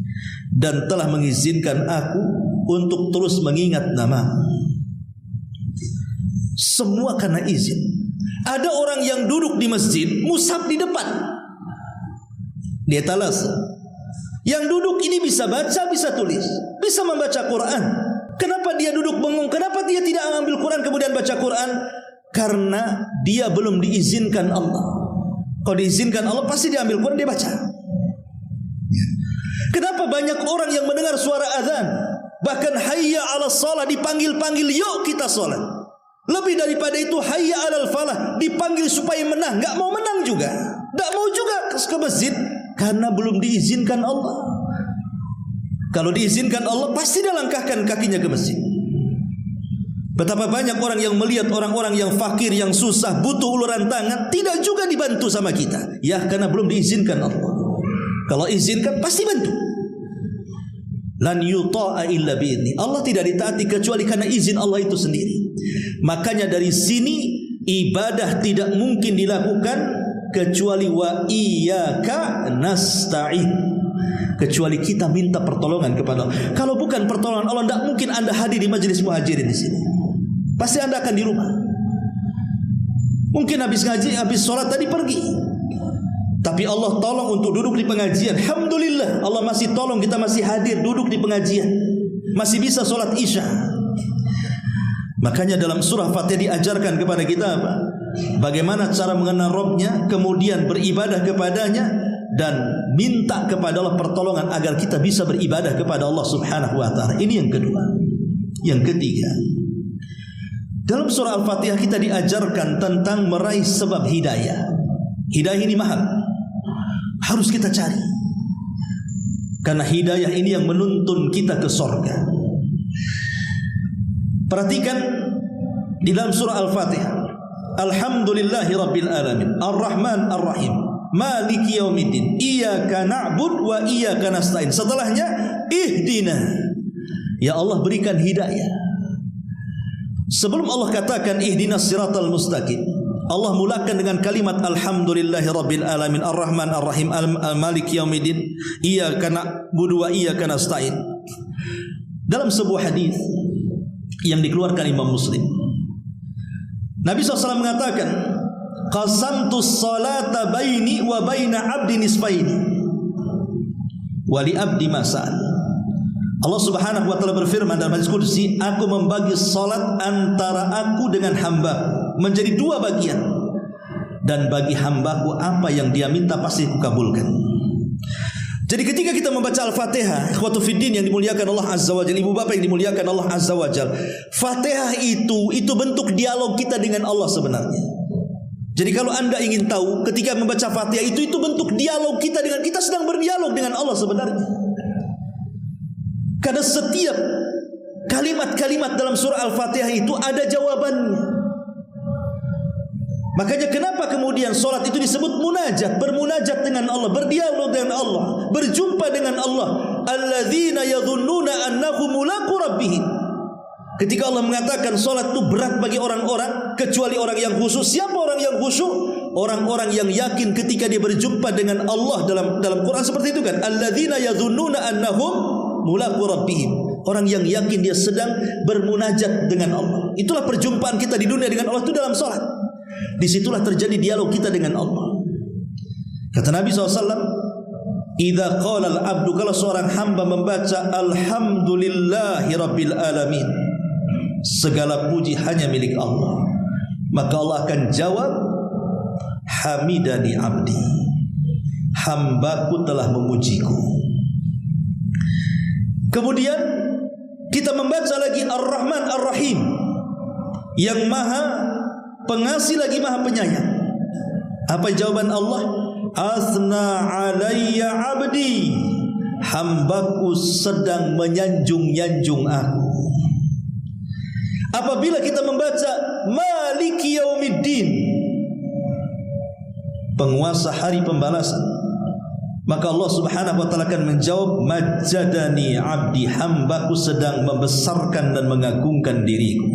dan telah mengizinkan aku untuk terus mengingat nama. Semua karena izin. Ada orang yang duduk di masjid, mushaf di depan, di etalase. Yang duduk ini bisa baca, bisa tulis, bisa membaca Quran. Kenapa dia duduk bengong? Kenapa dia tidak mengambil Quran kemudian baca Quran? Karena dia belum diizinkan Allah. Kalau diizinkan Allah pasti dia ambil Quran, dia baca. Kenapa banyak orang yang mendengar suara azan, bahkan hayya 'alas shalah dipanggil-panggil, yuk kita salat. Lebih daripada itu hayya 'alal falah dipanggil supaya menang, enggak mau menang juga. Enggak mau juga ke masjid karena belum diizinkan Allah. Kalau diizinkan Allah pasti dia langkahkan kakinya ke masjid. Betapa banyak orang yang melihat orang-orang yang fakir, yang susah, butuh uluran tangan, tidak juga dibantu sama kita. Ya karena belum diizinkan Allah. Kalau izinkan pasti bantu. Lan yuta'a illa bi'idni. Allah tidak ditaati kecuali karena izin Allah itu sendiri. Makanya dari sini ibadah tidak mungkin dilakukan kecuali wa iyyaka nasta'in, kecuali kita minta pertolongan kepada Allah. Kalau bukan pertolongan Allah, tidak mungkin Anda hadir di majelis muhajirin di sini. Pasti Anda akan di rumah. Mungkin habis ngaji, habis sholat tadi pergi, tapi Allah tolong untuk duduk di pengajian. Alhamdulillah, Allah masih tolong kita masih hadir duduk di pengajian, masih bisa sholat isya. Makanya dalam surah Fatihah diajarkan kepada kita apa? Bagaimana cara mengenal Rabbnya, kemudian beribadah kepadanya, dan minta kepada Allah pertolongan agar kita bisa beribadah kepada Allah Subhanahu wa ta'ala. Ini yang kedua. Yang ketiga, dalam surah Al-Fatihah kita diajarkan tentang meraih sebab hidayah. Hidayah ini mahal, harus kita cari, karena hidayah ini yang menuntun kita ke surga. Perhatikan di dalam surah Al-Fatihah, Alhamdulillahi Rabbil Alamin, Ar-Rahman Ar-Rahim, Maliki Yaumiddin, Iyyaka na'bud wa iyyaka nasta'in. Setelahnya, Ihdina, ya Allah berikan hidayah. Sebelum Allah katakan Ihdinas siratal mustaqim, Allah mulakan dengan kalimat Alhamdulillahi Rabbil Alamin, Ar-Rahman Ar-Rahim, Maliki Yaumiddin, Iyyaka na'budu wa iyyaka nasta'in. Dalam sebuah hadis yang dikeluarkan Imam Muslim, Nabi SAW mengatakan, qasamtus salata baini wa baina abdi nisfaini wa li abdi masal. Allah Subhanahu wa ta'ala berfirman dalam hadis qudsi, aku membagi salat antara aku dengan hambaku menjadi dua bagian, dan bagi hambaku apa yang dia minta pasti aku kabulkan. Jadi ketika kita membaca Al-Fatihah, ikhwatu fiddin yang dimuliakan Allah Azza wa Jalla, ibu bapak yang dimuliakan Allah Azza wa Jalla, Fatihah itu bentuk dialog kita dengan Allah sebenarnya. Jadi kalau anda ingin tahu, ketika membaca Fatihah itu bentuk dialog kita dengan, kita sedang berdialog dengan Allah sebenarnya. Karena setiap kalimat-kalimat dalam surah Al-Fatihah itu ada jawabannya. Makanya kenapa kemudian solat itu disebut munajat, bermunajat dengan Allah, berdialog dengan Allah, berjumpa dengan Allah. Alladzina yadhunnuna annahum mulaqu rabbihim. Ketika Allah mengatakan solat itu berat bagi orang-orang kecuali orang yang khusyuk. Siapa orang yang khusyuk? Orang-orang yang yakin ketika dia berjumpa dengan Allah. Dalam Quran seperti itu kan, alladzina yadhunnuna annahum mulaqu rabbihim. Orang yang yakin dia sedang bermunajat dengan Allah. Itulah perjumpaan kita di dunia dengan Allah itu dalam solat. Disitulah terjadi dialog kita dengan Allah. Kata Nabi SAW, idza qala al-abdu, kalau seorang hamba membaca Alhamdulillahi Rabbil Alamin, segala puji hanya milik Allah, maka Allah akan jawab, Hamidani abdi, hambaku telah memujiku. Kemudian kita membaca lagi Ar-Rahman Ar-Rahim, yang maha pengasih lagi maha penyayang. Apa jawaban Allah? Asna alayya abdi, hambaku sedang menyanjung-nyanjung aku. Apabila kita membaca Maliki Yaumiddin, penguasa hari pembalasan, maka Allah Subhanahu wa ta'ala akan menjawab, majadani abdi, hambaku sedang membesarkan dan mengagungkan diriku.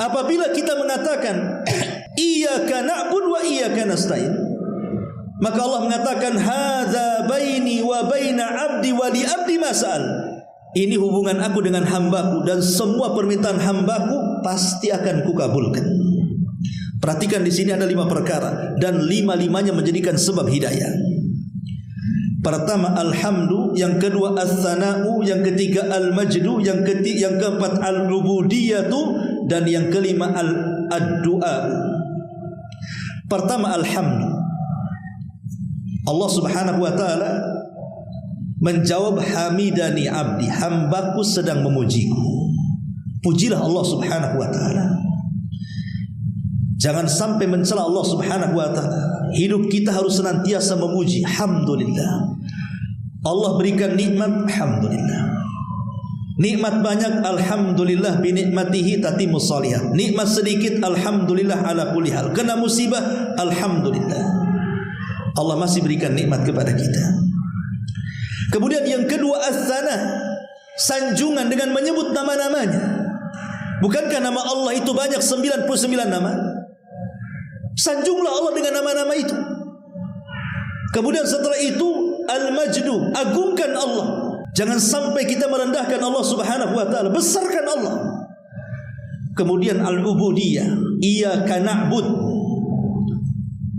Apabila kita mengatakan Iyyaka na'budu wa iyyaka nasta'in, maka Allah mengatakan hadza baini wa baina abdi wa li abdi masal. Ini hubungan aku dengan hambaku, dan semua permintaan hambaku pasti akan kukabulkan. Perhatikan di sini ada 5 perkara, dan 5-5-nya menjadikan sebab hidayah. Pertama alhamdu, yang kedua as-sana'u, yang ketiga al-majdu, yang keempat al-ubudiyatu, dan yang kelima ad-du'a. Pertama alhamdu. Allah Subhanahu wa ta'ala menjawab hamidani abdi, hambaku sedang memujiku. Pujilah Allah Subhanahu wa ta'ala. Jangan sampai mencela Allah Subhanahu wa ta'ala. Hidup kita harus senantiasa memuji. Alhamdulillah. Allah berikan nikmat, alhamdulillah. Nikmat banyak, alhamdulillah, bi nikmatihi tatimmus shalihat. Nikmat sedikit, alhamdulillah ala kulli hal. Kena musibah, alhamdulillah, Allah masih berikan nikmat kepada kita. Kemudian yang kedua as-sana, sanjungan dengan menyebut nama-namanya. Bukankah nama Allah itu banyak, 99 nama? Sanjunglah Allah dengan nama-nama itu. Kemudian setelah itu al-majdu, agungkan Allah. Jangan sampai kita merendahkan Allah Subhanahu wa ta'ala, besarkan Allah. Kemudian al-ubudiyah, iyyaka na'bud,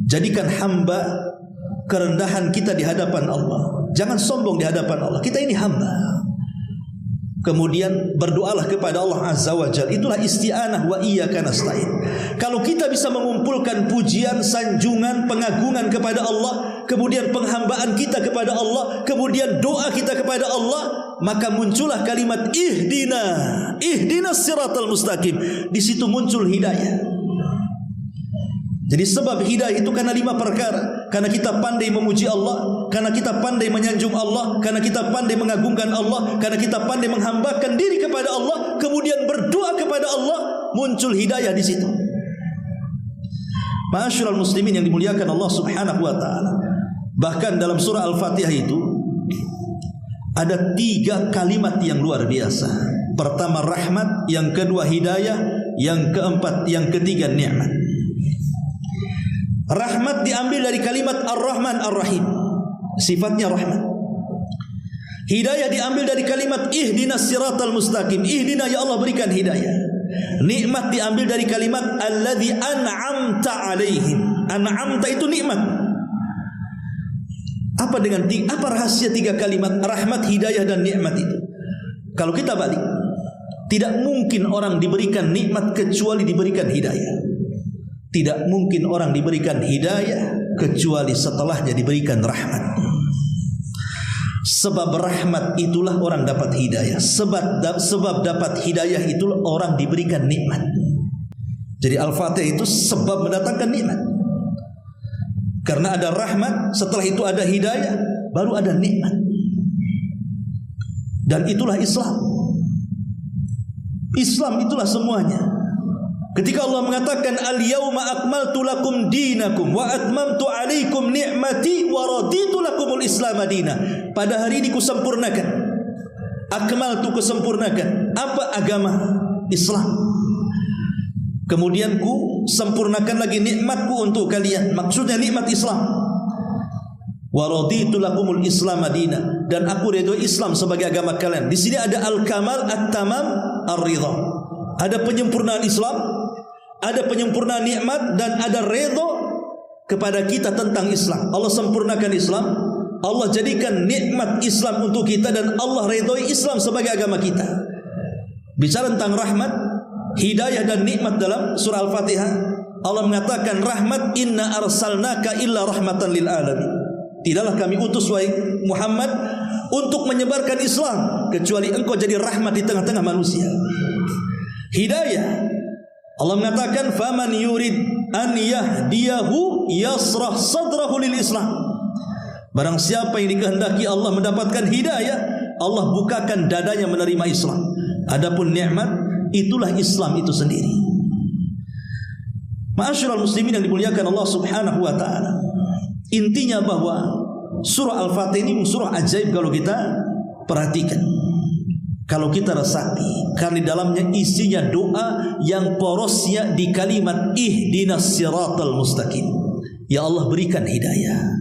jadikan hamba kerendahan kita di hadapan Allah. Jangan sombong di hadapan Allah. Kita ini hamba. kemudian berdoalah kepada Allah Azza wa Jalla. Itulah isti'anah wa iyyaka nasta'in. Kalau kita bisa mengumpulkan pujian, sanjungan, pengagungan kepada Allah, kemudian penghambaan kita kepada Allah, kemudian doa kita kepada Allah, maka muncullah kalimat ihdinas siratal mustaqim. Di situ muncul hidayah. Jadi sebab hidayah itu karena 5 perkara. Karena kita pandai memuji Allah, karena kita pandai menyanjung Allah, karena kita pandai mengagungkan Allah, karena kita pandai menghambakan diri kepada Allah, kemudian berdoa kepada Allah, muncul hidayah di situ. Ma'asyiral muslimin yang dimuliakan Allah Subhanahu wa taala. Bahkan dalam surah Al-Fatihah itu ada 3 kalimat yang luar biasa. Pertama rahmat, yang kedua hidayah, yang keempat, yang ketiga nikmat. Rahmat diambil dari kalimat Ar-Rahman Ar-Rahim, sifatnya rahmat. Hidayah diambil dari kalimat ihdinas siratal mustaqim, ihdina ya Allah berikan hidayah. Nikmat diambil dari kalimat alladzi an'amta alaihim. An'amta itu nikmat. Apa rahasia 3 kalimat rahmat, hidayah dan nikmat itu? Kalau kita balik, tidak mungkin orang diberikan nikmat kecuali diberikan hidayah. Tidak mungkin orang diberikan hidayah kecuali setelahnya diberikan rahmat. Sebab rahmat itulah orang dapat hidayah. Sebab dapat hidayah itulah orang diberikan nikmat. Jadi Al-Fatihah itu sebab mendatangkan nikmat. Karena ada rahmat, setelah itu ada hidayah, baru ada nikmat. Dan itulah Islam. Islam itulah semuanya. Ketika Allah mengatakan al-yauma akmaltu lakum dinakum wa atmamtu alaikum ni'mati wa raditu lakumul Islam madina. Pada hari ini kusempurnakan. Akmaltu, kusempurnakan. Apa agama? Islam. Kemudian ku sempurnakan lagi nikmatku untuk kalian. Maksudnya nikmat Islam. Wa raditu lakumul Islam madina, dan aku ridho Islam sebagai agama kalian. Di sini ada al-kamal, at-tamam, ar-ridha. Ada penyempurnaan Islam, ada penyempurnaan nikmat, dan ada redha kepada kita tentang Islam. Allah sempurnakan Islam, Allah jadikan nikmat Islam untuk kita, dan Allah redhoi Islam sebagai agama kita. Bicara tentang rahmat, hidayah dan nikmat dalam surah Al-Fatihah, Allah mengatakan rahmat, inna arsalnaka illa rahmatan lil alamin. Tidaklah kami utus wahai Muhammad untuk menyebarkan Islam kecuali engkau jadi rahmat di tengah-tengah manusia. Hidayah, Allah mengatakan faman yurid an yahdiyahu yasrah sadrahu lil Islam. Barang siapa yang dikehendaki Allah mendapatkan hidayah, Allah bukakan dadanya menerima Islam. Adapun nikmat, itulah Islam itu sendiri. Ma'asyiral muslimin yang dimuliakan Allah Subhanahu wa taala. Intinya bahwa surah Al-Fatihah ini surah ajaib kalau kita perhatikan. Kalau kita resapi, karena di dalamnya isinya doa yang porosnya di kalimat ihdinas siratal mustaqim. Ya Allah berikan hidayah.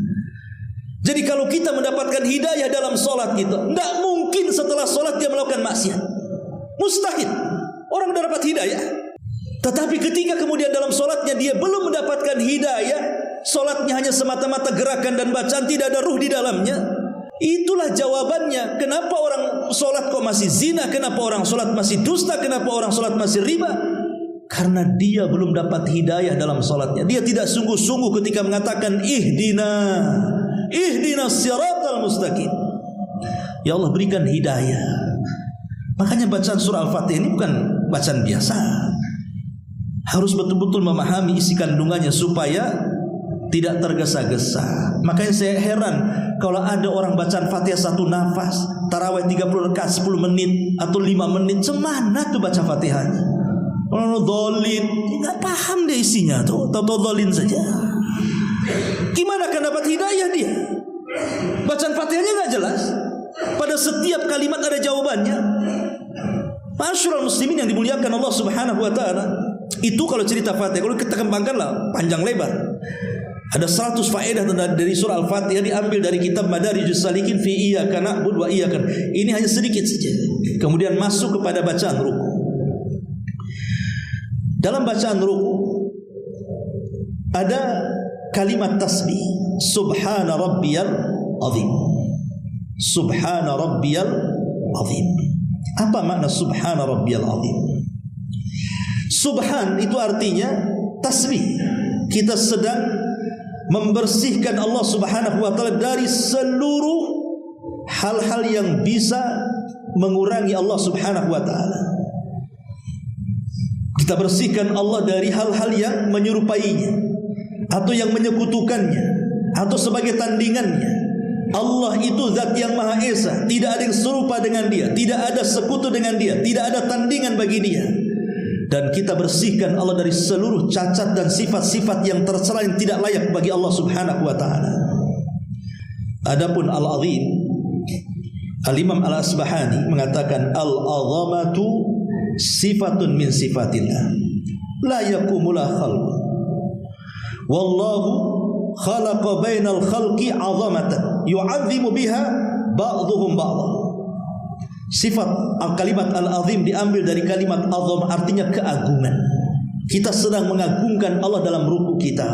Jadi kalau kita mendapatkan hidayah dalam solat kita, tidak mungkin setelah solat dia melakukan maksiat. Mustahil. Orang sudah dapat hidayah. Tetapi ketika kemudian dalam solatnya dia belum mendapatkan hidayah, solatnya hanya semata-mata gerakan dan bacaan, tidak ada ruh di dalamnya. Itulah jawabannya. Kenapa orang solat kok masih zina? Kenapa orang solat masih dusta? Kenapa orang solat masih riba? Karena dia belum dapat hidayah dalam solatnya. Dia tidak sungguh-sungguh ketika mengatakan ihdinas siratal mustaqim. Ya Allah berikan hidayah. Makanya bacaan surah Al-Fatihah ini bukan bacaan biasa. Harus betul-betul memahami isi kandungannya supaya tidak tergesa-gesa. Makanya saya heran kalau ada orang bacaan Fatihah satu nafas, tarawih 30 rakaat 10 menit atau 5 menit, semana tuh baca Fatihahnya? Orang dolin, nggak paham deh isinya tuh, atau dolin saja. Gimana akan dapat hidayah dia? Bacaan Fatihahnya nggak jelas. Pada setiap kalimat ada jawabannya. Ma'asyiral muslimin yang dimuliakan Allah Subhanahu wa taala. Itu kalau cerita Fatihah, kalau kita kembangkanlah panjang lebar. Ada 100 faedah dari surah Al-Fatihah diambil dari kitab Madarijus Salikin fi iyyaka na'budu wa iyyaka. Ini hanya sedikit saja. Kemudian masuk kepada bacaan ruku. Dalam bacaan ruku ada kalimat tasbih, subhana rabbiyal azim. Subhana rabbiyal azim. Apa makna subhana rabbiyal azim? Subhan itu artinya tasbih. Kita sedang membersihkan Allah Subhanahu wa taala dari seluruh hal-hal yang bisa mengurangi Allah Subhanahu wa taala. Kita bersihkan Allah dari hal-hal yang menyerupainya atau yang menyekutukannya atau sebagai tandingannya. Allah itu zat yang Maha Esa, tidak ada yang serupa dengan Dia, tidak ada sekutu dengan Dia, tidak ada tandingan bagi Dia. Dan kita bersihkan Allah dari seluruh cacat dan sifat-sifat yang tercela yang tidak layak bagi Allah Subhanahu wa taala. Adapun Al-Azim, Al-Imam Al-Asbahani mengatakan al-azamatu sifatun min sifatillah la yakumula khalqun wallahu khalaqa bainal khalqi azamatan yu'azzimu biha ba'dhuhum ba'dha. Sifat kalimat al-azim diambil dari kalimat azam, artinya keagungan. Kita sedang mengagungkan Allah dalam ruku kita,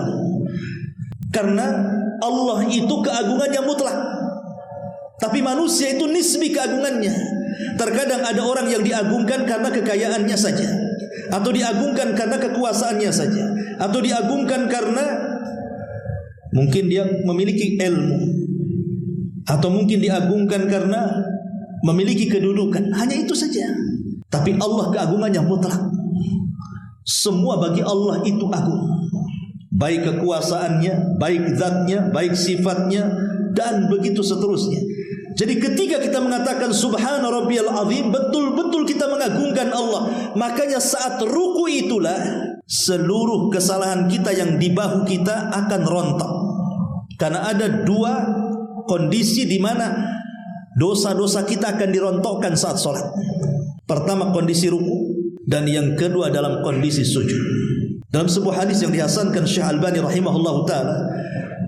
karena Allah itu keagungan yang mutlak, tapi manusia itu nisbi keagungannya. Terkadang ada orang yang diagungkan karena kekayaannya saja, atau diagungkan karena kekuasaannya saja, atau diagungkan karena mungkin dia memiliki ilmu, atau mungkin diagungkan karena memiliki kedudukan. Hanya itu saja. Tapi Allah keagungannya mutlak. Semua bagi Allah itu agung, baik kekuasaannya, baik zatnya, baik sifatnya, dan begitu seterusnya. Jadi ketika kita mengatakan subhana rabbiyal azim, betul-betul kita mengagungkan Allah. Makanya saat ruku itulah seluruh kesalahan kita yang di bahu kita akan rontok. Karena ada dua kondisi di mana dosa-dosa kita akan dirontokkan saat sholat. Pertama kondisi ruku, dan yang kedua dalam kondisi sujud. Dalam sebuah hadis yang dihasankan Syekh Albani rahimahullahu ta'ala,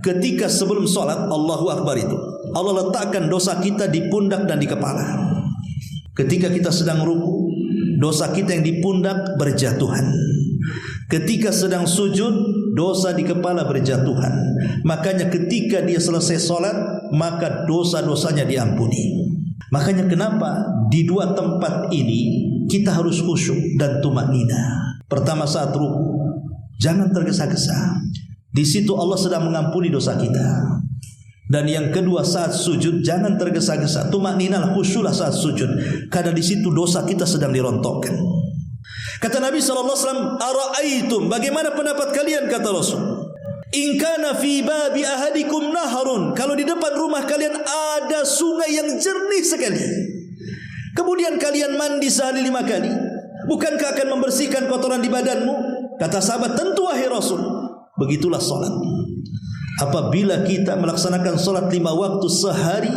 ketika sebelum sholat Allahu Akbar itu Allah letakkan dosa kita di pundak dan di kepala. Ketika kita sedang ruku, dosa kita yang di pundak berjatuhan. Ketika sedang sujud, dosa di kepala berjatuhan. Makanya ketika dia selesai sholat, maka dosa-dosanya diampuni. Makanya kenapa di dua tempat ini kita harus khusyuk dan tumanina. Pertama saat ruku, jangan tergesa-gesa. Di situ Allah sedang mengampuni dosa kita. Dan yang kedua saat sujud, jangan tergesa-gesa. Tumanina, khusyuklah saat sujud, karena di situ dosa kita sedang dirontokkan. Kata Nabi SAW, ara'aitum, bagaimana pendapat kalian, kata Rasul, in kana fi babi ahadikum naharun, kalau di depan rumah kalian ada sungai yang jernih sekali, kemudian kalian mandi sehari 5 kali, bukankah akan membersihkan kotoran di badanmu? Kata sahabat, tentu wahai Rasul. Begitulah salat. Apabila kita melaksanakan salat 5 waktu sehari,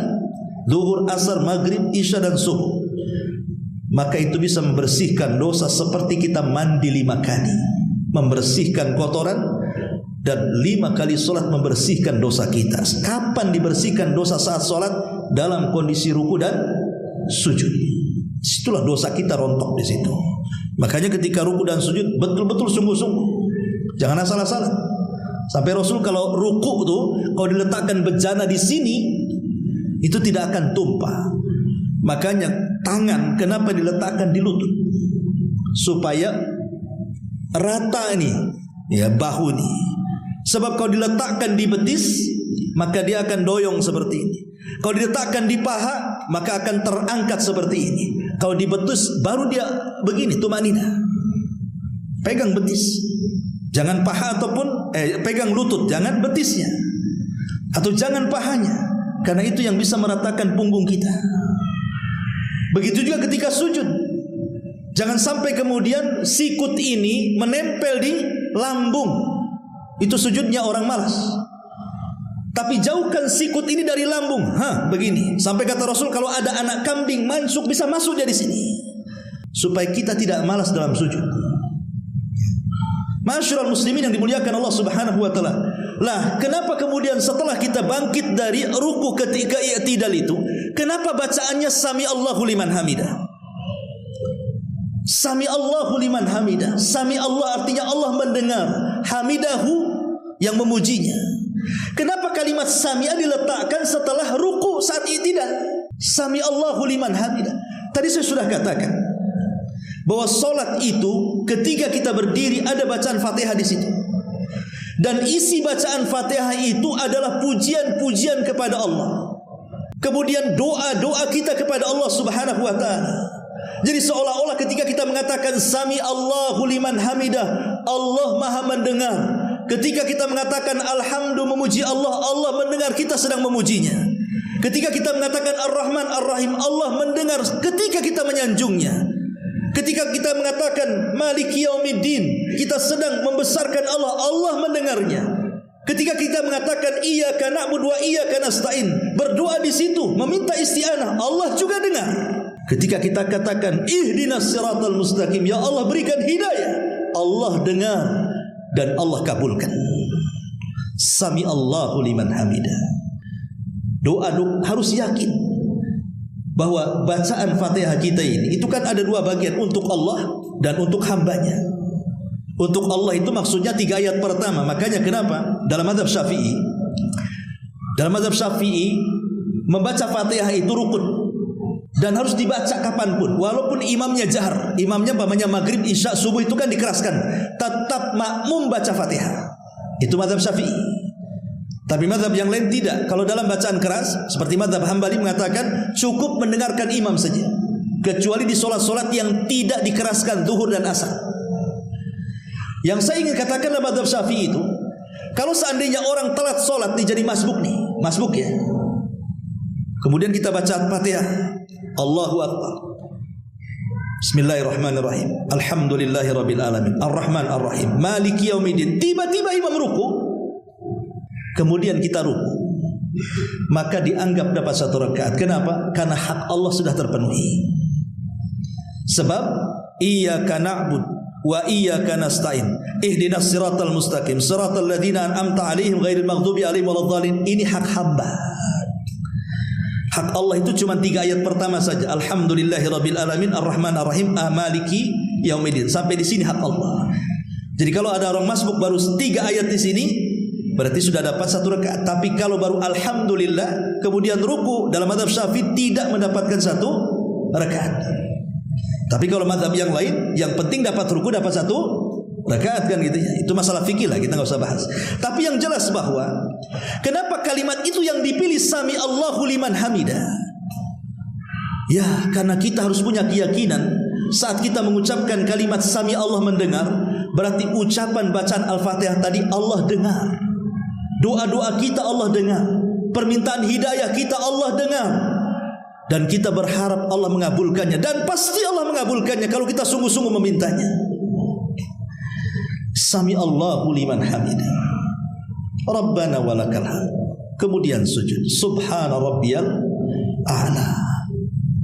zuhur, asar, maghrib, isya dan subuh, maka itu bisa membersihkan dosa seperti kita mandi 5 kali, membersihkan kotoran, dan 5 kali solat membersihkan dosa kita. Kapan dibersihkan dosa? Saat solat dalam kondisi ruku dan sujud. Situlah dosa kita rontok di situ. Makanya ketika ruku dan sujud betul-betul sungguh-sungguh, jangan asal-asalan. Sampai Rasul kalau ruku tuh, kalau diletakkan bejana di sini, itu tidak akan tumpah. Makanya tangan kenapa diletakkan di lutut? Supaya rata nih, ya, bahu nih. Sebab kalau diletakkan di betis, maka dia akan doyong seperti ini. Kalau diletakkan di paha, maka akan terangkat seperti ini. Kalau di betis, baru dia begini, tumanina. Pegang betis, jangan paha ataupun pegang lutut, jangan betisnya, atau jangan pahanya, karena itu yang bisa meratakan punggung kita. Begitu juga ketika sujud, jangan sampai kemudian sikut ini menempel di lambung. Itu sujudnya orang malas. Tapi jauhkan sikut ini dari lambung. Begini. Sampai kata Rasul, kalau ada anak kambing mansuk, bisa masuk dari sini, supaya kita tidak malas dalam sujud. Ma'asyiral muslimin yang dimuliakan Allah Subhanahu wa taala. Lah, kenapa kemudian setelah kita bangkit dari ruku ketika i'tidal itu, kenapa bacaannya sami Allahu liman hamidah? Sami Allahu liman hamidah. Sami Allah artinya Allah mendengar, hamidahu yang memujinya. Kenapa kalimat sami'a diletakkan setelah ruku saat i'tidal? Sami Allahu liman hamidah. Tadi saya sudah katakan bahwa solat itu ketika kita berdiri ada bacaan Fatihah di situ. Dan isi bacaan Fatihah itu adalah pujian-pujian kepada Allah. Kemudian doa-doa kita kepada Allah Subhanahu wa taala. Jadi seolah-olah ketika kita mengatakan Sami Allahu liman hamidah, Allah Maha mendengar. Ketika kita mengatakan alhamdu memuji Allah, Allah mendengar kita sedang memujinya. Ketika kita mengatakan Ar-Rahman Ar-Rahim, Allah mendengar ketika kita menyanjungnya. Ketika kita mengatakan Maliki Yaumiddin, kita sedang membesarkan Allah, Allah mendengarnya. Ketika kita mengatakan Iyyaka na'budu wa iyyaka nasta'in, berdoa di situ meminta isti'anah, Allah juga dengar. Ketika kita katakan Ihdinas siratal mustaqim, ya Allah berikan hidayah, Allah dengar dan Allah kabulkan. Sami Allahu liman hamidah. Doa harus yakin bahwa bacaan Fatihah kita ini itu kan ada dua bagian, untuk Allah dan untuk hambanya. Untuk Allah itu maksudnya 3 ayat pertama. Makanya kenapa dalam mazhab Syafi'i, membaca Fatihah itu rukun dan harus dibaca kapanpun, walaupun imamnya jahar, imamnya umpamanya maghrib, isya, subuh itu kan dikeraskan, tetap makmum baca Fatihah. Itu mazhab Syafi'i. Tapi mazhab yang lain tidak. Kalau dalam bacaan keras seperti mazhab Hambali mengatakan cukup mendengarkan imam saja, kecuali di solat-solat yang tidak dikeraskan, zuhur dan asar. Yang saya ingin katakan dalam mazhab Syafi'i itu, kalau seandainya orang telat solat nih, jadi masbuk nih, masbuk ya, kemudian kita baca Fatihah, Allahu Akbar, Bismillahirrahmanirrahim, Alhamdulillahirabbil alamin, Ar-Rahman Ar-Rahim, Maliki Yaumiddin. Tiba-tiba imam ruku, kemudian kita ruku, maka dianggap dapat 1 rakaat. Kenapa? Karena hak Allah sudah terpenuhi. Sebab Iyyaka na'budu wa iyyaka nasta'in, Ihdinas siratal mustaqim, siratal ladzina an'amta 'alaihim ghairil maghdubi 'alaihim waladdallin. Ini hak hamba. Hak Allah itu cuma 3 ayat pertama saja. Alhamdulillahirabbil alamin, Ar-Rahman Ar-Rahim, Maliki Yaumiddin. Sampai di sini hak Allah. Jadi kalau ada orang masbuk baru 3 ayat di sini, berarti sudah dapat 1 rakaat. Tapi kalau baru alhamdulillah kemudian ruku, dalam mazhab Syafi'i tidak mendapatkan 1 rakaat. Tapi kalau mazhab yang lain, yang penting dapat ruku, dapat 1 rakaat kan gitu ya. Itu masalah fikih lah, kita nggak usah bahas. Tapi yang jelas bahwa kenapa kalimat itu yang dipilih Sami Allahu liman hamidah? Ya, karena kita harus punya keyakinan saat kita mengucapkan kalimat Sami Allah mendengar, berarti ucapan bacaan Al-Fatihah tadi Allah dengar. Doa-doa kita Allah dengar, permintaan hidayah kita Allah dengar, dan kita berharap Allah mengabulkannya, dan pasti Allah mengabulkannya kalau kita sungguh-sungguh memintanya. Sami Allahu liman hamidah, Rabbana walakal hamd. Kemudian sujud, Subhana rabbiyal a'la.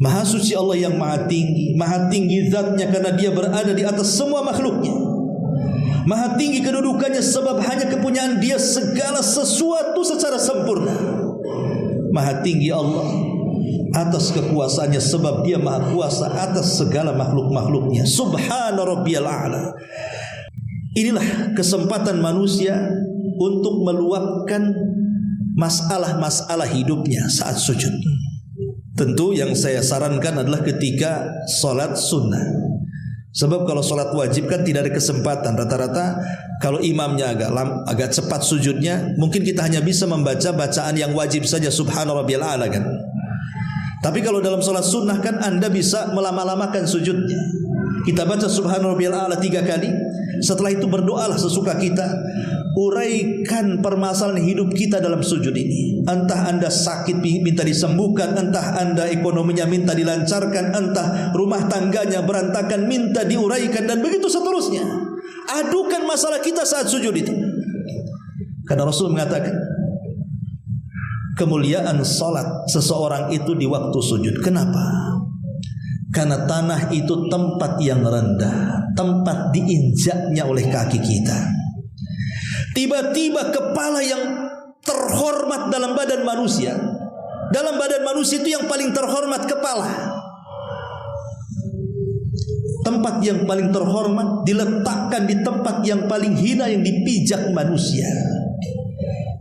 Maha suci Allah yang maha tinggi zatnya karena dia berada di atas semua makhluknya. Maha tinggi kedudukannya sebab hanya kepunyaan dia segala sesuatu secara sempurna. Maha tinggi Allah atas kekuasaannya sebab dia maha kuasa atas segala makhluk-makhluknya. Subhana rabbiyal a'la. Inilah kesempatan manusia untuk meluapkan masalah-masalah hidupnya saat sujud. Tentu yang saya sarankan adalah ketika sholat sunnah. Sebab kalau sholat wajib kan tidak ada kesempatan. Rata-rata kalau imamnya agak cepat sujudnya, mungkin kita hanya bisa membaca bacaan yang wajib saja, Subhana rabbiyal a'la kan. Tapi kalau dalam sholat sunnah kan Anda bisa melama-lamakan sujudnya. Kita baca Subhana rabbiyal a'la 3 kali. Setelah itu berdoalah sesuka kita. Uraikan permasalahan hidup kita dalam sujud ini. Entah Anda sakit minta disembuhkan, entah Anda ekonominya minta dilancarkan, entah rumah tangganya berantakan minta diuraikan, dan begitu seterusnya. Adukan masalah kita saat sujud itu. Karena Rasul mengatakan kemuliaan salat seseorang itu di waktu sujud. Kenapa? Karena tanah itu tempat yang rendah, tempat diinjaknya oleh kaki kita. Tiba-tiba kepala yang terhormat dalam badan manusia, dalam badan manusia itu yang paling terhormat kepala. Tempat yang paling terhormat diletakkan di tempat yang paling hina yang dipijak manusia.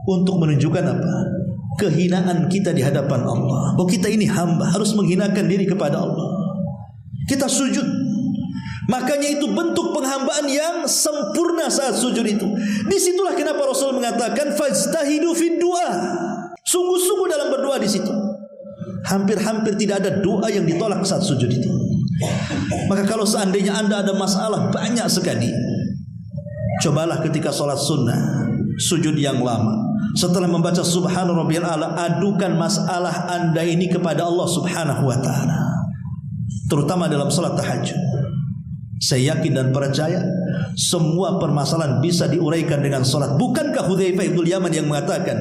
Untuk menunjukkan apa? Kehinaan kita di hadapan Allah. Bahwa kita ini hamba, harus menghinakan diri kepada Allah. Kita sujud. Makanya itu bentuk penghambaan yang sempurna saat sujud itu. Disitulah kenapa Rasul mengatakan fajtahidu fid du'a. Sungguh-sungguh dalam berdoa di situ. Hampir-hampir tidak ada doa yang ditolak saat sujud itu. Maka kalau seandainya Anda ada masalah banyak sekali, cobalah ketika sholat sunnah, sujud yang lama, setelah membaca Subhana Rabbiyal A'la, adukan masalah Anda ini kepada Allah Subhanahu wa ta'ala. Terutama dalam sholat tahajud. Saya yakin dan percaya semua permasalahan bisa diuraikan dengan sholat. Bukankah Hudzaifah ibnul Yaman yang mengatakan,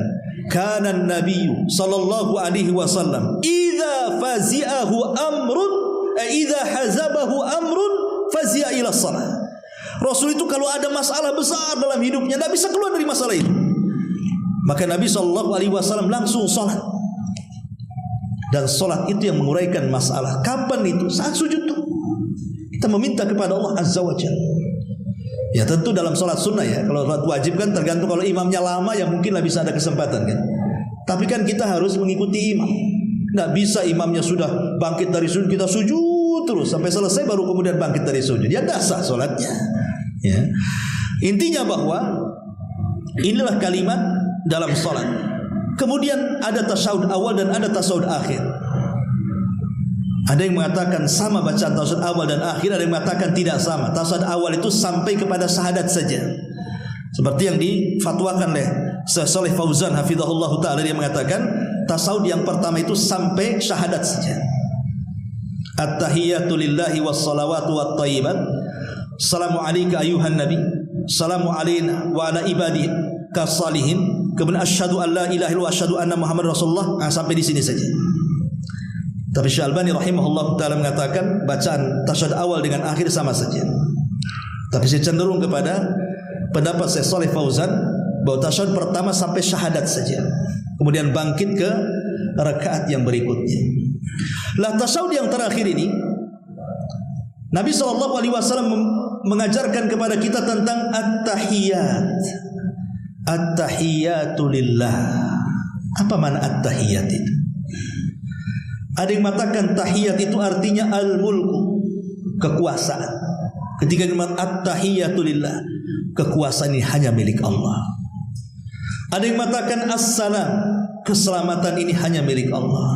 kana Nabiyyu sallallahu alaihi wasallam idza fazi'ahu amrun idza hazabahu amrun fazi'a ila shalah. Rasul itu kalau ada masalah besar dalam hidupnya, tidak bisa keluar dari masalah itu, maka Nabi sallallahu alaihi wasallam langsung sholat. Dan sholat itu yang menguraikan masalah. Kapan itu? Saat sujud tuh. Kita meminta kepada Allah Azza wa Jalla. Ya tentu dalam sholat sunnah ya. Kalau sholat wajib kan tergantung, kalau imamnya lama ya mungkinlah bisa ada kesempatan kan. Tapi kan kita harus mengikuti imam. Nggak bisa imamnya sudah bangkit dari sujud, kita sujud terus sampai selesai baru kemudian bangkit dari sujud. Ya nggak sah sholatnya. Ya. Intinya bahwa inilah kalimat dalam sholat. Kemudian ada tasyahud awal dan ada tasyahud akhir. Ada yang mengatakan sama bacaan tasyahud awal dan akhir, ada yang mengatakan tidak sama. Tasyahud awal itu sampai kepada syahadat saja. Seperti yang difatwakan oleh Syekh Shalih Fauzan hafizahullah taala, dia mengatakan tasyahud yang pertama itu sampai syahadat saja. At-tahiyyatu lillahi was-salawatu wat-thayyibat. Assalamu alayka ayuhan nabi. Assalamu alayna wa ala ibadi kasalihin. Kemudian asyhadu an la ilaha illallah wa asyhadu anna Muhammad Rasulullah. Sampai di sini saja. Tapi Syekh Albani rahimahullah ta'ala mengatakan bacaan tasyahud awal dengan akhir sama saja. Tapi saya cenderung kepada pendapat Syekh Shalih Fauzan bahwa tasyahud pertama sampai syahadat saja, kemudian bangkit ke rakaat yang berikutnya. Lah tasyahud yang terakhir ini Nabi SAW mengajarkan kepada kita tentang at-tahiyyat. At-tahiyyatu lillah. Apa makna at-tahiyyat itu? Ada yang mengatakan tahiyat itu artinya al-mulku, kekuasaan. Ketika disebut at-tahiyyatu lillah, kekuasaan ini hanya milik Allah. Ada yang mengatakan as-salam, keselamatan ini hanya milik Allah.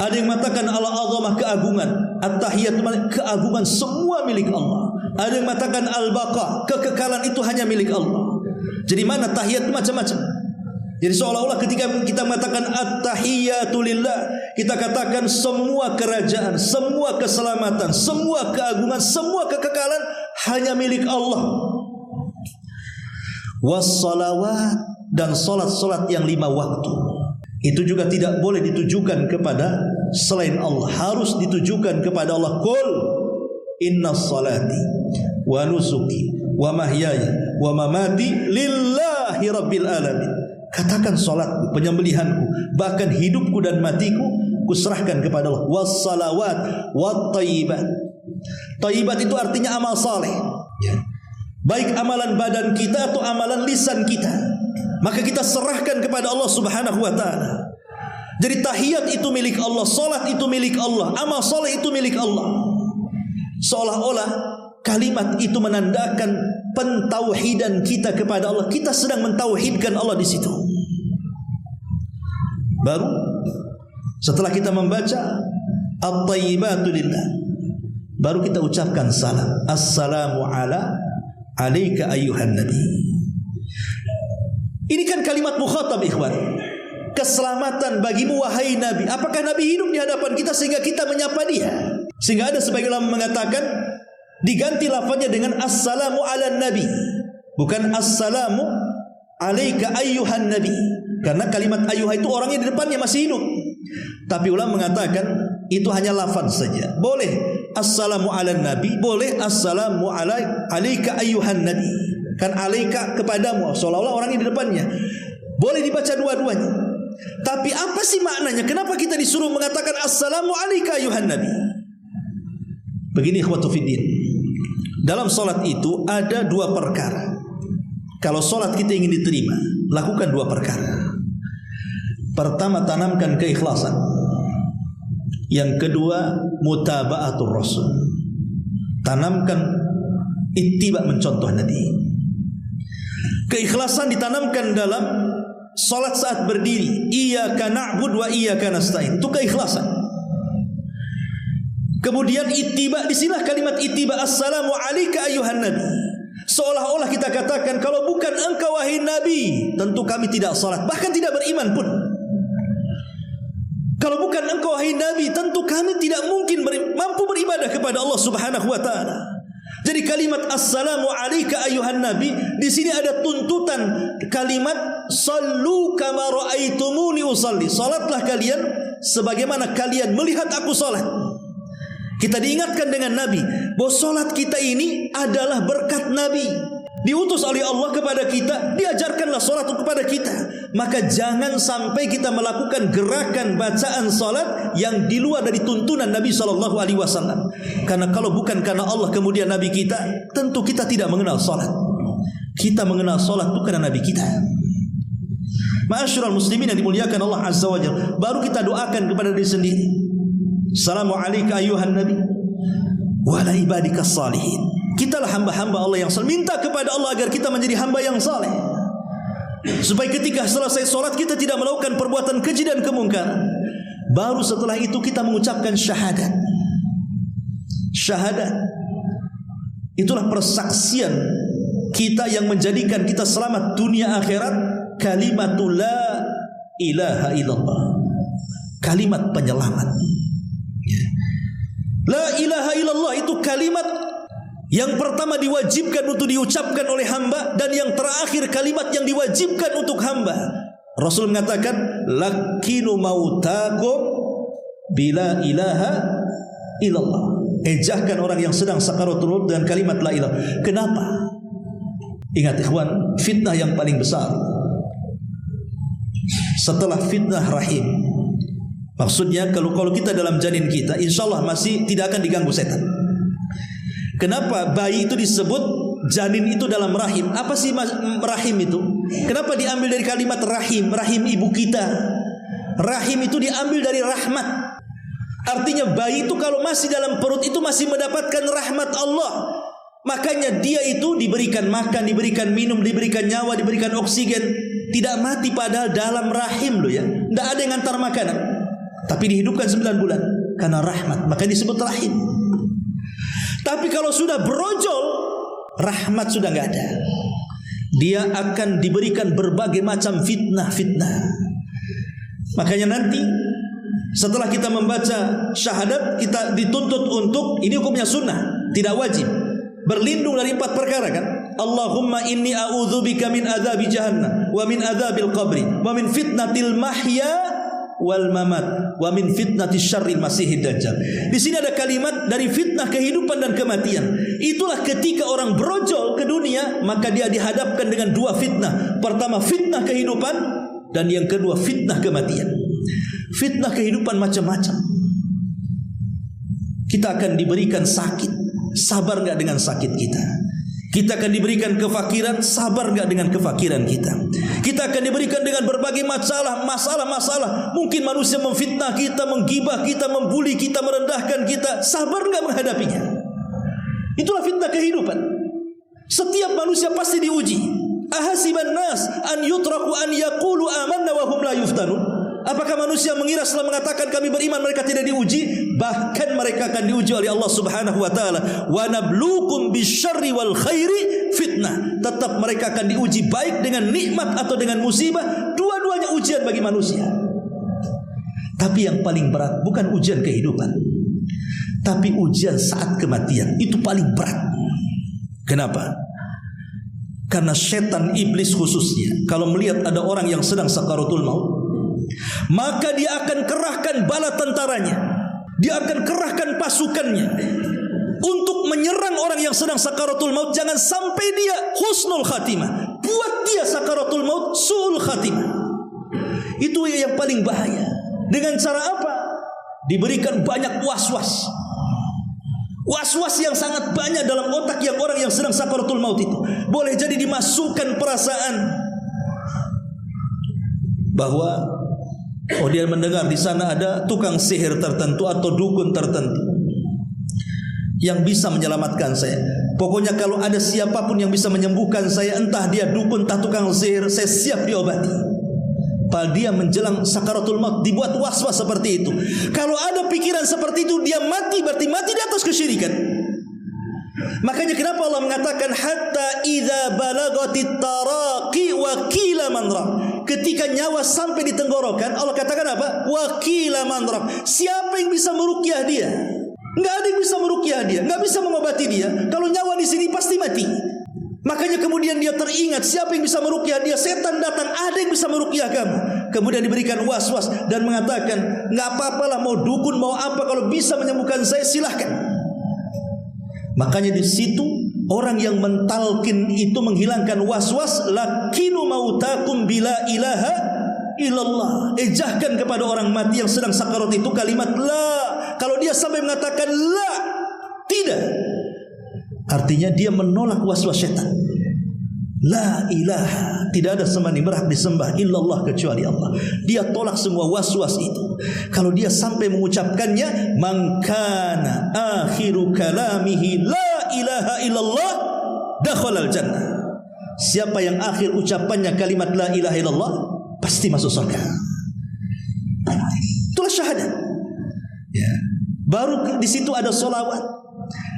Ada yang mengatakan al-azamah, keagungan. At-tahiyyatu keagungan semua milik Allah. Ada yang mengatakan al-baqa, kekekalan itu hanya milik Allah. Jadi mana tahiyat itu macam-macam. Jadi seolah-olah ketika kita mengatakan at-tahiyyatu lillah, kita katakan semua kerajaan, semua keselamatan, semua keagungan, semua kekekalan hanya milik Allah. Was-salawat, dan salat-salat yang 5 waktu itu juga tidak boleh ditujukan kepada selain Allah, harus ditujukan kepada Allah. Qul innas salati wa nusuki wa mahyaya wa mamati lillahi rabbil alamin. Katakan salatku, penyembelihanku, bahkan hidupku dan matiku kuserahkan kepada Allah. Was-salawat wat-thayyibat. Thayyibat itu artinya amal saleh, ya. Baik amalan badan kita atau amalan lisan kita, maka kita serahkan kepada Allah Subhanahu wa taala. Jadi tahiyat itu milik Allah, salat itu milik Allah, amal saleh itu milik Allah. Seolah-olah kalimat itu menandakan pentauhidan kita kepada Allah. Kita sedang mentauhidkan Allah di situ. Baru setelah kita membaca at-thayyibatu lillah, baru kita ucapkan salam. Assalamu alayka ayyuhan nabi. Ini kan kalimat mukhatab, ikhwan. Keselamatan bagimu wahai Nabi. Apakah Nabi hidup di hadapan kita sehingga kita menyapa dia? Sehingga ada sebagian ulama mengatakan diganti lafaznya dengan assalamu ala nabi, bukan assalamu alayka ayyuhan nabi, karena kalimat ayyuha itu orangnya di depannya masih hidup. Tapi ulama mengatakan itu hanya lafaz saja. Boleh assalamu ala nabi, boleh assalamu alayka ayyuhan nabi. Kan alayka kepadamu, seolah-olah orangnya di depannya. Boleh dibaca dua-duanya. Tapi apa sih maknanya? Kenapa kita disuruh mengatakan assalamu alayka ayyuhan nabi? Begini ikhwatu fiddin. Dalam solat itu ada 2 perkara. Kalau solat kita ingin diterima, lakukan 2 perkara. Pertama, tanamkan keikhlasan. Yang kedua, mutaba'atur rasul. Tanamkan ittiba, mencontoh Nabi. Keikhlasan ditanamkan dalam salat saat berdiri. Iyyaka na'budu wa iyyaka nasta'in. Itu keikhlasan. Kemudian ittiba, disilah kalimat ittiba, assalamu alayka ayyuhan nabi. Seolah-olah kita katakan, kalau bukan engkau wahai Nabi, tentu kami tidak salat, bahkan tidak beriman pun. Kalau bukan engkau wahai Nabi, tentu kami tidak mungkin mampu beribadah kepada Allah Subhanahu wa taala. Jadi kalimat assalamu alayka ayyuhan nabi, di sini ada tuntutan kalimat sallu kama raaitumuni usalli. Salatlah kalian sebagaimana kalian melihat aku salat. Kita diingatkan dengan Nabi bahwa salat kita ini adalah berkat Nabi, diutus oleh Allah kepada kita, diajarkanlah salat kepada kita. Maka jangan sampai kita melakukan gerakan bacaan salat yang di luar dari tuntunan Nabi SAW. Karena kalau bukan karena Allah kemudian Nabi kita, tentu kita tidak mengenal salat. Kita mengenal salat itu karena Nabi kita. Ma'asyiral muslimin yang dimuliakan Allah Azza wa Jalla, baru kita doakan kepada diri sendiri. Assalamu alayka ayyuhan nabi wa ala ibadikas salihin. Kitalah hamba-hamba Allah yang saleh. Minta kepada Allah agar kita menjadi hamba yang saleh, supaya ketika selesai solat kita tidak melakukan perbuatan keji dan kemungkaran. Baru setelah itu kita mengucapkan syahadat. Syahadat itulah persaksian kita yang menjadikan kita selamat dunia akhirat. Kalimatul la ilaha illallah, kalimat penyelamat. La ilaha illallah itu kalimat yang pertama diwajibkan untuk diucapkan oleh hamba, dan yang terakhir kalimat yang diwajibkan untuk hamba. Rasul mengatakan, lakinu mautakum bila ilaha illallah. Ejahkan orang yang sedang sakaratul maut dengan kalimat la ilaha. Kenapa? Ingat ikhwan, fitnah yang paling besar setelah fitnah rahim. Maksudnya kalau kita dalam janin kita, insya Allah masih tidak akan diganggu setan. Kenapa bayi itu disebut janin itu dalam rahim? Apa sih rahim itu? Kenapa diambil dari kalimat rahim? Rahim ibu kita. Rahim itu diambil dari rahmat. Artinya bayi itu kalau masih dalam perut itu masih mendapatkan rahmat Allah. Makanya dia itu diberikan makan, diberikan minum, diberikan nyawa, diberikan oksigen. Tidak mati padahal dalam rahim loh ya. Tidak ada yang antar makanan, tapi dihidupkan 9 bulan karena rahmat, maka disebut rahim. Tapi kalau sudah brojol, rahmat sudah enggak ada. Dia akan diberikan berbagai macam fitnah-fitnah. Makanya nanti setelah kita membaca syahadat, kita dituntut untuk, ini hukumnya sunnah, tidak wajib, berlindung dari 4 perkara kan. Allahumma inni a'udzubika min adzabi jahannam wa min adzabil qabri wa min fitnatil mahya wal mamat wa min fitnati syarril masihid dajjal. Di sini ada kalimat dari fitnah kehidupan dan kematian. Itulah ketika orang brojol ke dunia, maka dia dihadapkan dengan 2 fitnah. Pertama fitnah kehidupan, dan yang kedua fitnah kematian. Fitnah kehidupan macam-macam. Kita akan diberikan sakit, sabar enggak dengan sakit kita? Kita akan diberikan kefakiran, sabar enggak dengan kefakiran kita? Kita akan diberikan dengan berbagai masalah. Mungkin manusia memfitnah kita, menggibah kita, membuli kita, merendahkan kita. Sabar enggak menghadapinya? Itulah fitnah kehidupan. Setiap manusia pasti diuji. Ahasiban nas an yutraku an yaqulu amanna wa hum la yuftanun. Apakah manusia mengira setelah mengatakan kami beriman mereka tidak diuji? Bahkan mereka akan diuji oleh Allah Subhanahu wa taala. Wa nabluukum bisyarri wal khairi fitnah. Tetap mereka akan diuji baik dengan nikmat atau dengan musibah. Dua-duanya ujian bagi manusia. Tapi yang paling berat bukan ujian kehidupan, tapi ujian saat kematian. Itu paling berat. Kenapa? Karena setan iblis khususnya, kalau melihat ada orang yang sedang sakaratul maut, maka dia akan kerahkan bala tentaranya, dia akan kerahkan pasukannya untuk menyerang orang yang sedang sakaratul maut. Jangan sampai dia husnul khatimah, buat dia sakaratul maut su'ul khatimah. Itu yang paling bahaya. Dengan cara apa? Diberikan banyak was-was. Was-was yang sangat banyak dalam otak yang orang yang sedang sakaratul maut itu. Boleh jadi dimasukkan perasaan bahwa dia mendengar di sana ada tukang sihir tertentu atau dukun tertentu. yang bisa menyelamatkan saya. Pokoknya kalau ada siapapun yang bisa menyembuhkan saya, entah dia dukun, entah tukang sihir, saya siap diobati. Padahal dia menjelang sakaratul maut dibuat was-was seperti itu. Kalau ada pikiran seperti itu, dia mati, berarti mati di atas kesyirikan. Makanya kenapa Allah mengatakan hatta idza balagatit taraqi wa qila man raq. Ketika nyawa sampai di tenggorokan, Allah katakan apa? Wa qila man raq. Siapa yang bisa meruqyah dia? Enggak ada yang bisa meruqyah dia, enggak bisa mengobati dia. Kalau nyawa di sini pasti mati. Makanya kemudian dia teringat, siapa yang bisa meruqyah dia? Setan datang, ada yang bisa meruqyah kamu. Kemudian diberikan was-was dan mengatakan, enggak apa-apalah, mau dukun mau apa, kalau bisa menyembuhkan saya silahkan. Makanya di situ orang yang mentalkin itu menghilangkan was-was, lakinu mautakum bila ilaha illallah. Ejahkan kepada orang mati yang sedang sakarat itu kalimat la. Kalau dia sampai mengatakan la, tidak, artinya dia menolak was-was syaitan. La ilaha, tidak ada sembahan yang berhak disembah illallah kecuali Allah. Dia tolak semua was-was itu. Kalau dia sampai mengucapkannya, man kana akhiru kalamihi la ilaha illallah dakhalal jannah. Siapa yang akhir ucapannya kalimat la ilaha illallah, pasti masuk surga. Itulah syahadat. Ya. Baru di situ ada solawat.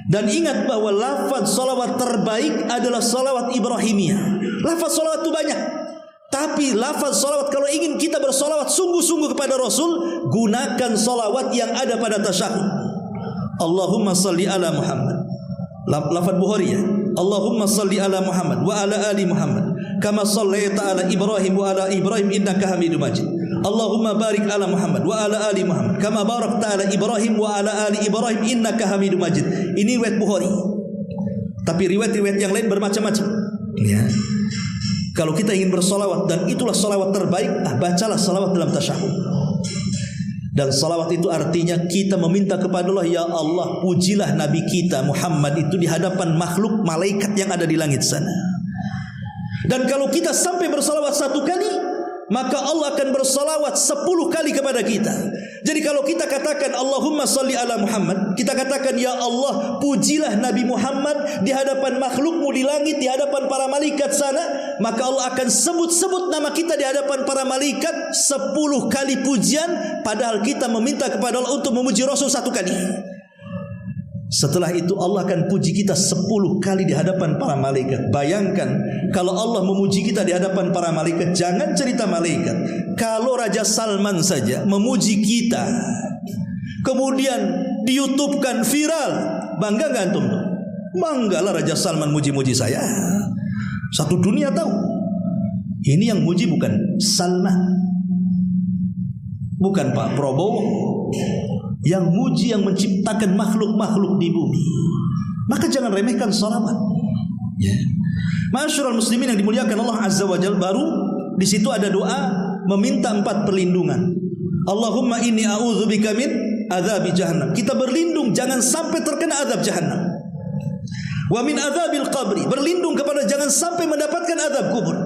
Dan ingat bahwa lafaz solawat terbaik adalah solawat Ibrahimiyah. Lafaz solawat itu banyak, tapi lafaz solawat, kalau ingin kita bersolawat sungguh-sungguh kepada Rasul, gunakan solawat yang ada pada tasyahud. Allahumma salli ala Muhammad. Lafaz Bukhari ya. Allahumma salli ala Muhammad wa ala ali Muhammad kama sallaita ala Ibrahim wa ala Ibrahim innaka Hamidum Majid. Allahumma barik ala Muhammad wa ala ali Muhammad kama barakta ala Ibrahim wa ala ali Ibrahim innaka Hamidum Majid. Ini riwayat Bukhari. Tapi riwayat-riwayat yang lain bermacam-macam. Ya. Kalau kita ingin bersolawat, dan itulah solawat terbaik, bacalah solawat dalam tasyahud. Dan salawat itu artinya kita meminta kepada Allah, ya Allah, pujilah Nabi kita Muhammad itu di hadapan makhluk malaikat yang ada di langit sana. Dan kalau kita sampai bersalawat 1 kali, maka Allah akan bersalawat 10 kali kepada kita. Jadi kalau kita katakan Allahumma salli ala Muhammad, kita katakan ya Allah, pujilah Nabi Muhammad di hadapan makhlukmu di langit, di hadapan para malaikat sana, maka Allah akan sebut-sebut nama kita di hadapan para malaikat 10 kali pujian, padahal kita meminta kepada Allah untuk memuji Rasul 1 kali. Setelah itu Allah akan puji kita 10 kali di hadapan para malaikat. Bayangkan kalau Allah memuji kita di hadapan para malaikat. Jangan cerita malaikat, kalau Raja Salman saja memuji kita, kemudian di YouTube-kan viral, bangga gak antum tuh? Banggalah Raja Salman muji-muji saya, satu dunia tahu. Ini yang muji bukan Salman, bukan Pak Prabowo. Yang muji yang menciptakan makhluk-makhluk di bumi. Maka jangan remehkan salawat. Ya. Ma'asyiral muslimin yang dimuliakan Allah Azza wa Jalla, baru di situ ada doa meminta 4 perlindungan. Allahumma inni a'udzubika min adzabi jahannam. Kita berlindung jangan sampai terkena azab jahannam. Wa min adzabil qabri, berlindung kepada jangan sampai mendapatkan azab kubur.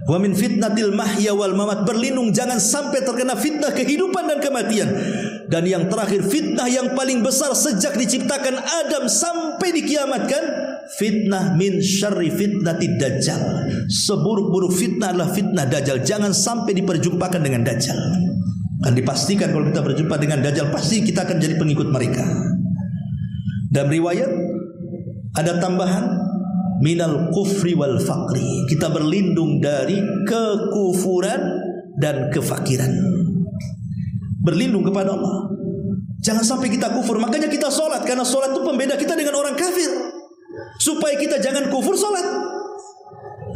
Wa min fitnatil mahya wal mamat, berlindung jangan sampai terkena fitnah kehidupan dan kematian. Dan yang terakhir, fitnah yang paling besar sejak diciptakan Adam sampai dikiamatkan, fitnah min syarri fitnatid dajjal. Seburuk-buruk fitnah adalah fitnah dajjal. Jangan sampai diperjumpakan dengan dajjal. Dan dipastikan kalau kita berjumpa dengan dajjal, pasti kita akan jadi pengikut mereka. Dan riwayat ada tambahan, minal kufri wal faqri. Kita berlindung dari kekufuran dan kefakiran. Berlindung kepada Allah. Jangan sampai kita kufur. Makanya kita sholat, karena sholat itu pembeda kita dengan orang kafir. Supaya kita jangan kufur sholat.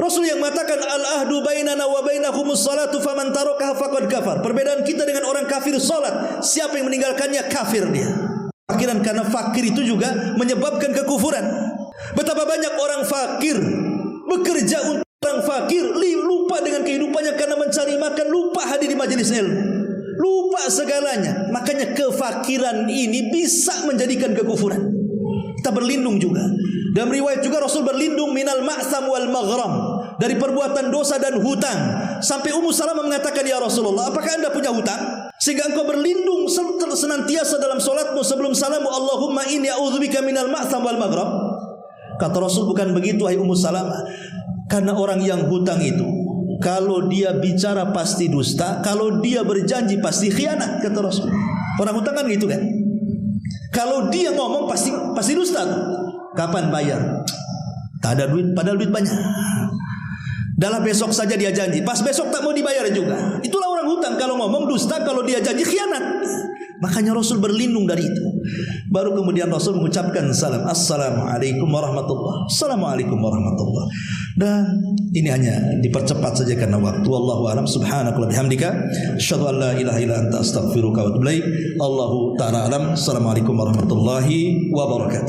Rasul yang mengatakan al-ahdu bainana wa bainahumus salatu faman tarakaha faqad kafar. Perbedaan kita dengan orang kafir sholat. Siapa yang meninggalkannya kafir dia. Fakiran, karena fakir itu juga menyebabkan kekufuran. Betapa banyak orang fakir bekerja untuk orang fakir, lupa dengan kehidupannya karena mencari makan, lupa hadir di majelis ilmu, lupa segalanya. Makanya kefakiran ini bisa menjadikan kekufuran. Kita berlindung juga. Dalam riwayat juga Rasul berlindung minal ma'sam wal maghram, dari perbuatan dosa dan hutang. Sampai Ummu Salamah mengatakan, ya Rasulullah, apakah anda punya hutang? Sehingga engkau berlindung senantiasa dalam solatmu sebelum salammu, Allahumma inni a'udzubika minal ma'tham wal maghrab. Kata Rasul, bukan begitu hai Ummu Salamah. Karena orang yang hutang itu, kalau dia bicara pasti dusta, kalau dia berjanji pasti khianat, kata Rasul. Orang hutang kan gitu kan. Kalau dia ngomong pasti dusta. Kapan bayar? Tak ada duit, padahal duit banyak. Dalam besok saja dia janji, pas besok tak mau dibayar juga. Itulah orang hutang, kalau ngomong dusta, kalau dia janji khianat. Makanya Rasul berlindung dari itu. Baru kemudian Rasul mengucapkan salam, Assalamualaikum warahmatullah. Assalamualaikum warahmatullah. Dan ini hanya dipercepat saja karena waktu. Wallahu a'lam. Subhanakallahumma bihamdika asyhadu an la ilaha illa anta astaghfiruka wa atubu ilaik. Allahu ta'ala alam. Assalamualaikum warahmatullahi wabarakatuh.